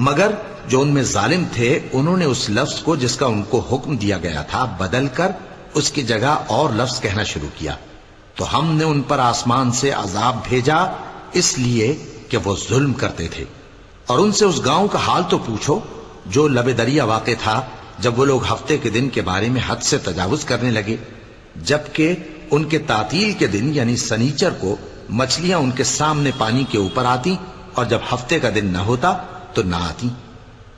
مگر جو ان میں ظالم تھے انہوں نے اس لفظ کو جس کا ان کو حکم دیا گیا تھا بدل کر اس کی جگہ اور لفظ کہنا شروع کیا، تو ہم نے ان پر آسمان سے عذاب بھیجا اس لیے کہ وہ ظلم کرتے تھے۔ اور ان سے اس گاؤں کا حال تو پوچھو جو لب دریا واقع تھا، جب وہ لوگ ہفتے کے دن کے بارے میں حد سے تجاوز کرنے لگے، جبکہ ان کے تعطیل کے دن یعنی سنیچر کو مچھلیاں ان کے سامنے پانی کے اوپر آتی، اور جب ہفتے کا دن نہ ہوتا تو نہ آتی۔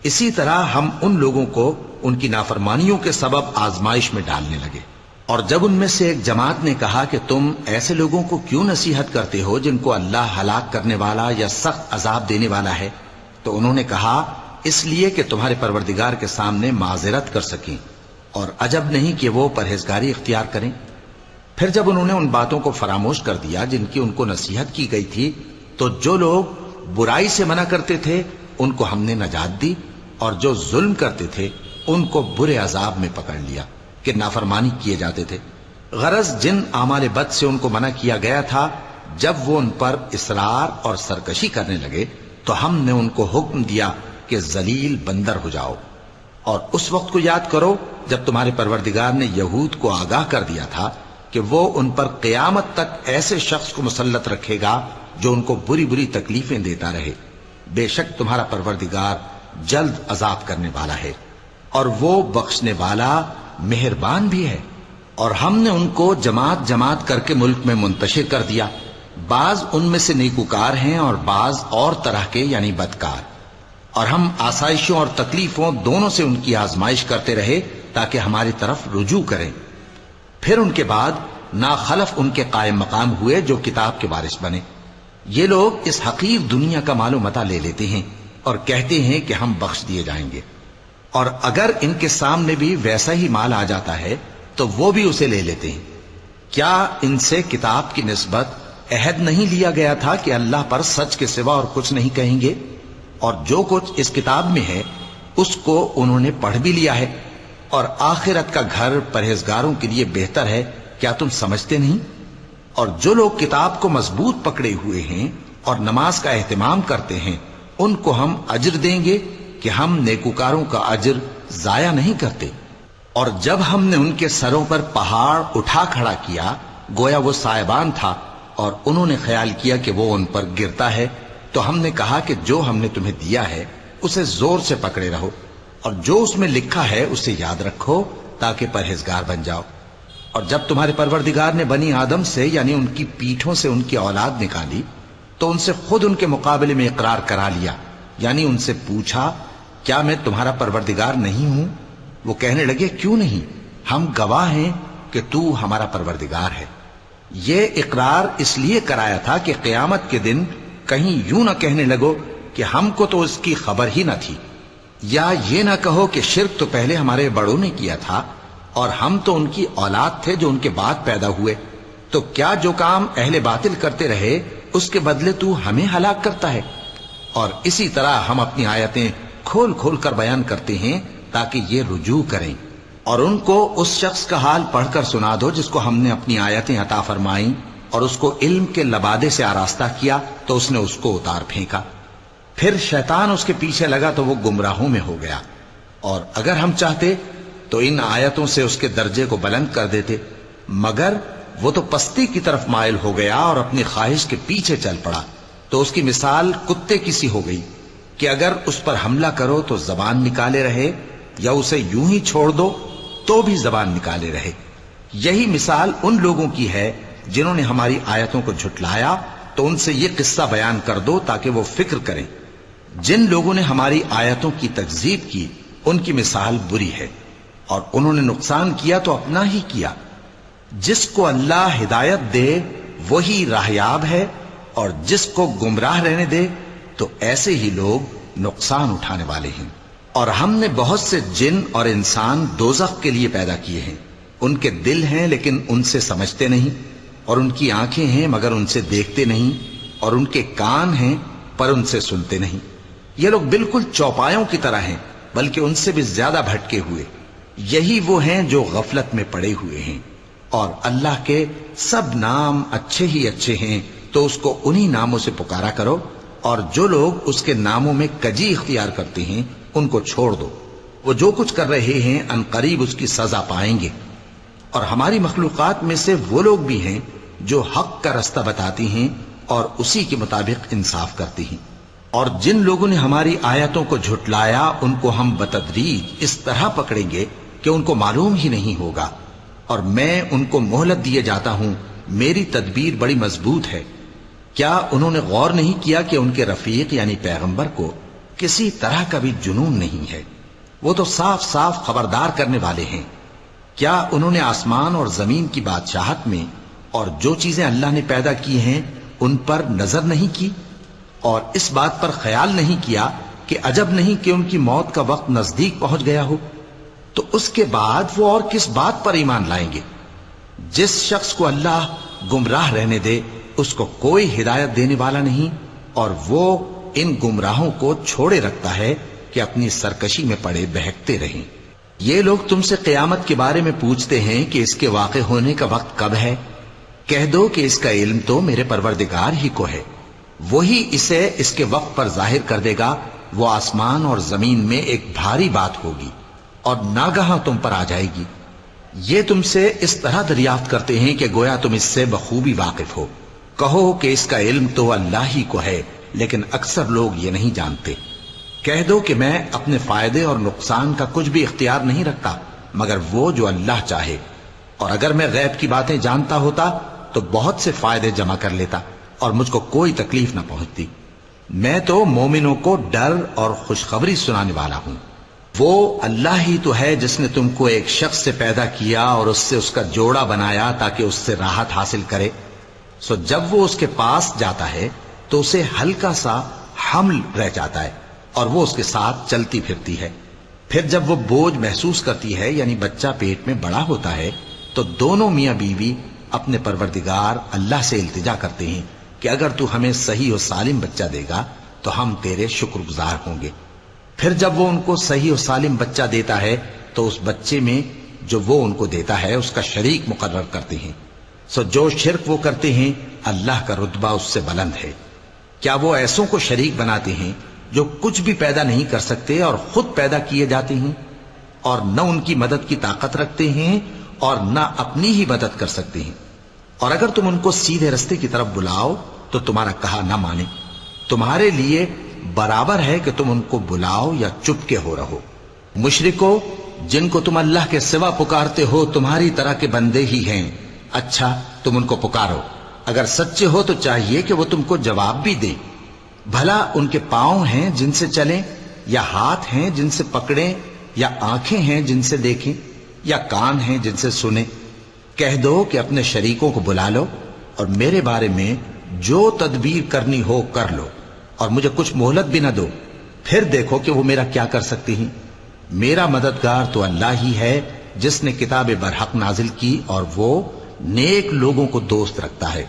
اسی طرح ہم ان لوگوں کو ان کی نافرمانیوں کے سبب آزمائش میں ڈالنے لگے۔ اور جب ان میں سے ایک جماعت نے کہا کہ تم ایسے لوگوں کو کیوں نصیحت کرتے ہو جن کو اللہ ہلاک کرنے والا یا سخت عذاب دینے والا ہے، تو انہوں نے کہا اس لیے کہ تمہارے پروردگار کے سامنے معذرت کر سکیں، اور عجب نہیں کہ وہ پرہیزگاری اختیار کریں۔ پھر جب انہوں نے ان باتوں کو فراموش کر دیا جن کی ان کو نصیحت کی گئی تھی، تو جو لوگ برائی سے منع کرتے تھے ان کو ہم نے نجات دی، اور جو ظلم کرتے تھے ان کو برے عذاب میں پکڑ لیا کہ نافرمانی کیے جاتے تھے۔ غرض جن اعمال بد سے ان کو منع کیا گیا تھا، جب وہ ان پر اصرار اور سرکشی کرنے لگے تو ہم نے ان کو حکم دیا کہ ذلیل بندر ہو جاؤ۔ اور اس وقت کو یاد کرو جب تمہارے پروردگار نے یہود کو آگاہ کر دیا تھا کہ وہ ان پر قیامت تک ایسے شخص کو مسلط رکھے گا جو ان کو بری بری تکلیفیں دیتا رہے۔ بے شک تمہارا پروردگار جلد عذاب کرنے والا ہے، اور وہ بخشنے والا مہربان بھی ہے۔ اور ہم نے ان کو جماعت جماعت کر کے ملک میں منتشر کر دیا، بعض ان میں سے نیکوکار ہیں اور بعض اور طرح کے یعنی بدکار، اور ہم آسائشوں اور تکلیفوں دونوں سے ان کی آزمائش کرتے رہے تاکہ ہماری طرف رجوع کریں۔ پھر ان کے بعد ناخلف ان کے قائم مقام ہوئے جو کتاب کے وارث بنے۔ یہ لوگ اس حقیر دنیا کا مال و متاع لے لیتے ہیں اور کہتے ہیں کہ ہم بخش دیے جائیں گے، اور اگر ان کے سامنے بھی ویسا ہی مال آ جاتا ہے تو وہ بھی اسے لے لیتے ہیں۔ کیا ان سے کتاب کی نسبت عہد نہیں لیا گیا تھا کہ اللہ پر سچ کے سوا اور کچھ نہیں کہیں گے؟ اور جو کچھ اس کتاب میں ہے اس کو انہوں نے پڑھ بھی لیا ہے، اور آخرت کا گھر پرہیزگاروں کے لیے بہتر ہے، کیا تم سمجھتے نہیں؟ اور جو لوگ کتاب کو مضبوط پکڑے ہوئے ہیں اور نماز کا اہتمام کرتے ہیں ان کو ہم اجر دیں گے کہ ہم نیکوکاروں کا اجر ضائع نہیں کرتے۔ اور جب ہم نے ان کے سروں پر پہاڑ اٹھا کھڑا کیا گویا وہ سائبان تھا، اور انہوں نے خیال کیا کہ وہ ان پر گرتا ہے، تو ہم نے کہا کہ جو ہم نے تمہیں دیا ہے اسے زور سے پکڑے رہو، اور جو اس میں لکھا ہے اسے یاد رکھو تاکہ پرہیزگار بن جاؤ۔ اور جب تمہارے پروردگار نے بنی آدم سے یعنی ان کی پیٹھوں سے ان کی اولاد نکالی تو ان سے خود ان کے مقابلے میں اقرار کرا لیا، یعنی ان سے پوچھا کیا میں تمہارا پروردگار نہیں ہوں؟ وہ کہنے لگے کیوں نہیں، ہم گواہ ہیں کہ تو ہمارا پروردگار ہے۔ یہ اقرار اس لیے کرایا تھا کہ قیامت کے دن کہیں یوں نہ کہنے لگو کہ ہم کو تو اس کی خبر ہی نہ تھی، یا یہ نہ کہو کہ شرک تو پہلے ہمارے بڑوں نے کیا تھا اور ہم تو ان کی اولاد تھے جو ان کے بعد پیدا ہوئے، تو کیا جو کام اہل باطل کرتے رہے اس کے بدلے تو ہمیں ہلاک کرتا ہے؟ اور اسی طرح ہم اپنی آیتیں کھول کھول کر بیان کرتے ہیں تاکہ یہ رجوع کریں، اور ان کو اس شخص کا حال پڑھ کر سنا دو جس کو ہم نے اپنی آیتیں عطا فرمائیں اور اس کو علم کے لبادے سے آراستہ کیا تو اس نے اس کو اتار پھینکا، پھر شیطان اس کے پیچھے لگا تو وہ گمراہوں میں ہو گیا، اور اگر ہم چاہتے تو ان آیتوں سے اس کے درجے کو بلند کر دیتے، مگر وہ تو پستی کی طرف مائل ہو گیا اور اپنی خواہش کے پیچھے چل پڑا، تو اس کی مثال کتے کی سی ہو گئی کہ اگر اس پر حملہ کرو تو زبان نکالے رہے، یا اسے یوں ہی چھوڑ دو تو بھی زبان نکالے رہے۔ یہی مثال ان لوگوں کی ہے جنہوں نے ہماری آیتوں کو جھٹلایا، تو ان سے یہ قصہ بیان کر دو تاکہ وہ فکر کریں۔ جن لوگوں نے ہماری آیتوں کی تکذیب کی ان کی مثال بری ہے، اور انہوں نے نقصان کیا تو اپنا ہی کیا۔ جس کو اللہ ہدایت دے وہی راہیاب ہے، اور جس کو گمراہ رہنے دے تو ایسے ہی لوگ نقصان اٹھانے والے ہیں۔ اور ہم نے بہت سے جن اور انسان دوزخ کے لیے پیدا کیے ہیں، ان کے دل ہیں لیکن ان سے سمجھتے نہیں، اور ان کی آنکھیں ہیں مگر ان سے دیکھتے نہیں، اور ان کے کان ہیں پر ان سے سنتے نہیں۔ یہ لوگ بالکل چوپایوں کی طرح ہیں بلکہ ان سے بھی زیادہ بھٹکے ہوئے۔ یہی وہ ہیں جو غفلت میں پڑے ہوئے ہیں، اور اللہ کے سب نام اچھے ہی اچھے ہیں، تو اس کو انہی ناموں سے پکارا کرو، اور جو لوگ اس کے ناموں میں کجی اختیار کرتے ہیں ان کو چھوڑ دو، وہ جو کچھ کر رہے ہیں ان قریب اس کی سزا پائیں گے۔ اور ہماری مخلوقات میں سے وہ لوگ بھی ہیں جو حق کا رستہ بتاتی ہیں اور اسی کے مطابق انصاف کرتی ہیں، اور جن لوگوں نے ہماری آیتوں کو جھٹلایا ان کو ہم بتدریج اس طرح پکڑیں گے کہ ان کو معلوم ہی نہیں ہوگا، اور میں ان کو مہلت دیے جاتا ہوں، میری تدبیر بڑی مضبوط ہے۔ کیا انہوں نے غور نہیں کیا کہ ان کے رفیق یعنی پیغمبر کو کسی طرح کا بھی جنون نہیں ہے، وہ تو صاف صاف خبردار کرنے والے ہیں۔ کیا انہوں نے آسمان اور زمین کی بادشاہت میں اور جو چیزیں اللہ نے پیدا کی ہیں ان پر نظر نہیں کی، اور اس بات پر خیال نہیں کیا کہ عجب نہیں کہ ان کی موت کا وقت نزدیک پہنچ گیا ہو؟ تو اس کے بعد وہ اور کس بات پر ایمان لائیں گے؟ جس شخص کو اللہ گمراہ رہنے دے اس کو کوئی ہدایت دینے والا نہیں، اور وہ ان گمراہوں کو چھوڑے رکھتا ہے کہ اپنی سرکشی میں پڑے بہکتے رہیں۔ یہ لوگ تم سے قیامت کے بارے میں پوچھتے ہیں کہ اس کے واقع ہونے کا وقت کب ہے؟ کہہ دو کہ اس کا علم تو میرے پروردگار ہی کو ہے، وہی اسے اس کے وقت پر ظاہر کر دے گا۔ وہ آسمان اور زمین میں ایک بھاری بات ہوگی اور ناگہاں تم پر آ جائے گی۔ یہ تم سے اس طرح دریافت کرتے ہیں کہ گویا تم اس سے بخوبی واقف ہو۔ کہو کہ اس کا علم تو اللہ ہی کو ہے، لیکن اکثر لوگ یہ نہیں جانتے۔ کہہ دو کہ میں اپنے فائدے اور نقصان کا کچھ بھی اختیار نہیں رکھتا مگر وہ جو اللہ چاہے، اور اگر میں غیب کی باتیں جانتا ہوتا تو بہت سے فائدے جمع کر لیتا اور مجھ کو کوئی تکلیف نہ پہنچتی۔ میں تو مومنوں کو ڈر اور خوشخبری سنانے والا ہوں۔ وہ اللہ ہی تو ہے جس نے تم کو ایک شخص سے پیدا کیا اور اس سے اس کا جوڑا بنایا تاکہ اس سے راحت حاصل کرے، سو جب وہ اس کے پاس جاتا ہے تو اسے ہلکا سا حمل رہ جاتا ہے اور وہ اس کے ساتھ چلتی پھرتی ہے۔ پھر جب وہ بوجھ محسوس کرتی ہے یعنی بچہ پیٹ میں بڑا ہوتا ہے تو دونوں میاں بیوی اپنے پروردگار اللہ سے التجا کرتے ہیں کہ اگر تو ہمیں صحیح و سالم بچہ دے گا تو ہم تیرے شکر گزار ہوں گے۔ پھر جب وہ ان کو صحیح و سالم بچہ دیتا ہے تو اس بچے میں جو وہ ان کو دیتا ہے اس کا شریک مقرر کرتے ہیں، سو جو شرک وہ کرتے ہیں اللہ کا رتبہ اس سے بلند ہے۔ کیا وہ ایسوں کو شریک بناتے ہیں جو کچھ بھی پیدا نہیں کر سکتے اور خود پیدا کیے جاتے ہیں، اور نہ ان کی مدد کی طاقت رکھتے ہیں اور نہ اپنی ہی مدد کر سکتے ہیں؟ اور اگر تم ان کو سیدھے رستے کی طرف بلاؤ تو تمہارا کہا نہ مانے، تمہارے لیے برابر ہے کہ تم ان کو بلاؤ یا چپ کے ہو رہو۔ مشرکو، جن کو تم اللہ کے سوا پکارتے ہو تمہاری طرح کے بندے ہی ہیں، اچھا تم ان کو پکارو، اگر سچے ہو تو چاہیے کہ وہ تم کو جواب بھی دیں۔ بھلا ان کے پاؤں ہیں جن سے چلیں، یا ہاتھ ہیں جن سے پکڑیں، یا آنکھیں ہیں جن سے دیکھیں، یا کان ہیں جن سے سنیں؟ کہہ دو کہ اپنے شریکوں کو بلا لو اور میرے بارے میں جو تدبیر کرنی ہو کر لو، اور مجھے کچھ مہلت بھی نہ دو، پھر دیکھو کہ وہ میرا کیا کر سکتی ہیں۔ میرا مددگار تو اللہ ہی ہے جس نے کتاب برحق نازل کی، اور وہ نیک لوگوں کو دوست رکھتا ہے۔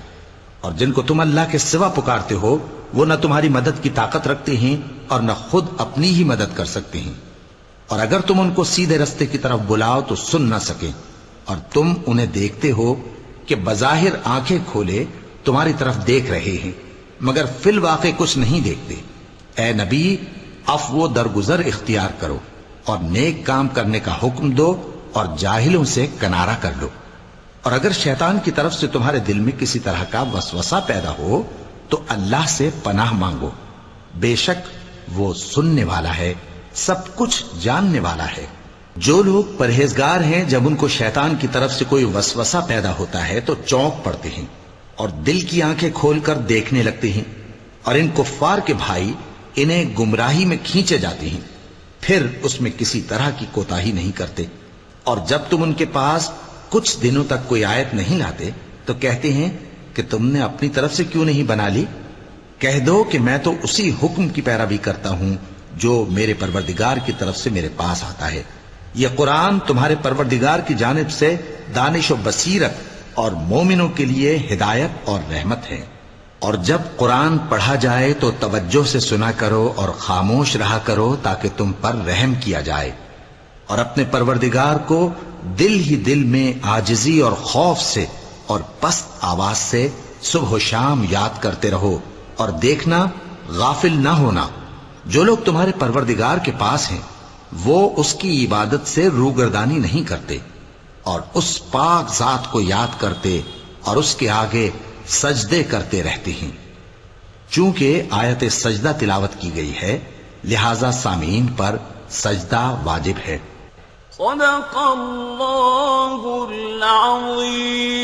اور جن کو تم اللہ کے سوا پکارتے ہو وہ نہ تمہاری مدد کی طاقت رکھتے ہیں اور نہ خود اپنی ہی مدد کر سکتے ہیں، اور اگر تم ان کو سیدھے رستے کی طرف بلاؤ تو سن نہ سکیں، اور تم انہیں دیکھتے ہو کہ بظاہر آنکھیں کھولے تمہاری طرف دیکھ رہے ہیں مگر فی الواقع کچھ نہیں دیکھتے۔ اے نبی، عفو و درگزر اختیار کرو اور نیک کام کرنے کا حکم دو اور جاہلوں سے کنارہ کر لو۔ اور اگر شیطان کی طرف سے تمہارے دل میں کسی طرح کا وسوسہ پیدا ہو تو اللہ سے پناہ مانگو، بے شک وہ سننے والا ہے، سب کچھ جاننے والا ہے۔ جو لوگ پرہیزگار ہیں جب ان کو شیطان کی طرف سے کوئی وسوسہ پیدا ہوتا ہے تو چونک پڑتے ہیں اور دل کی آنکھیں کھول کر دیکھنے لگتے ہیں، اور ان کفار کے بھائی انہیں گمراہی میں کھینچے جاتے ہیں، پھر اس میں کسی طرح کی کوتاہی نہیں کرتے۔ اور جب تم ان کے پاس کچھ دنوں تک کوئی آیت نہیں لاتے تو کہتے ہیں کہ تم نے اپنی طرف سے کیوں نہیں بنا لی؟ کہہ دو کہ میں تو اسی حکم کی پیروی کرتا ہوں جو میرے پروردگار کی طرف سے میرے پاس آتا ہے۔ یہ قرآن تمہارے پروردگار کی جانب سے دانش و بصیرت اور مومنوں کے لیے ہدایت اور رحمت ہے۔ اور جب قرآن پڑھا جائے تو توجہ سے سنا کرو اور خاموش رہا کرو تاکہ تم پر رحم کیا جائے، اور اپنے پروردگار کو دل ہی دل میں عاجزی اور خوف سے اور پست آواز سے صبح و شام یاد کرتے رہو، اور دیکھنا غافل نہ ہونا، جو لوگ تمہارے پروردگار کے پاس ہیں وہ اس کی عبادت سے روگردانی نہیں کرتے، اور اس پاک ذات کو یاد کرتے اور اس کے آگے سجدے کرتے رہتے ہیں۔ چونکہ آیت سجدہ تلاوت کی گئی ہے لہذا سامعین پر سجدہ واجب ہے۔ صدق اللہ العظیم۔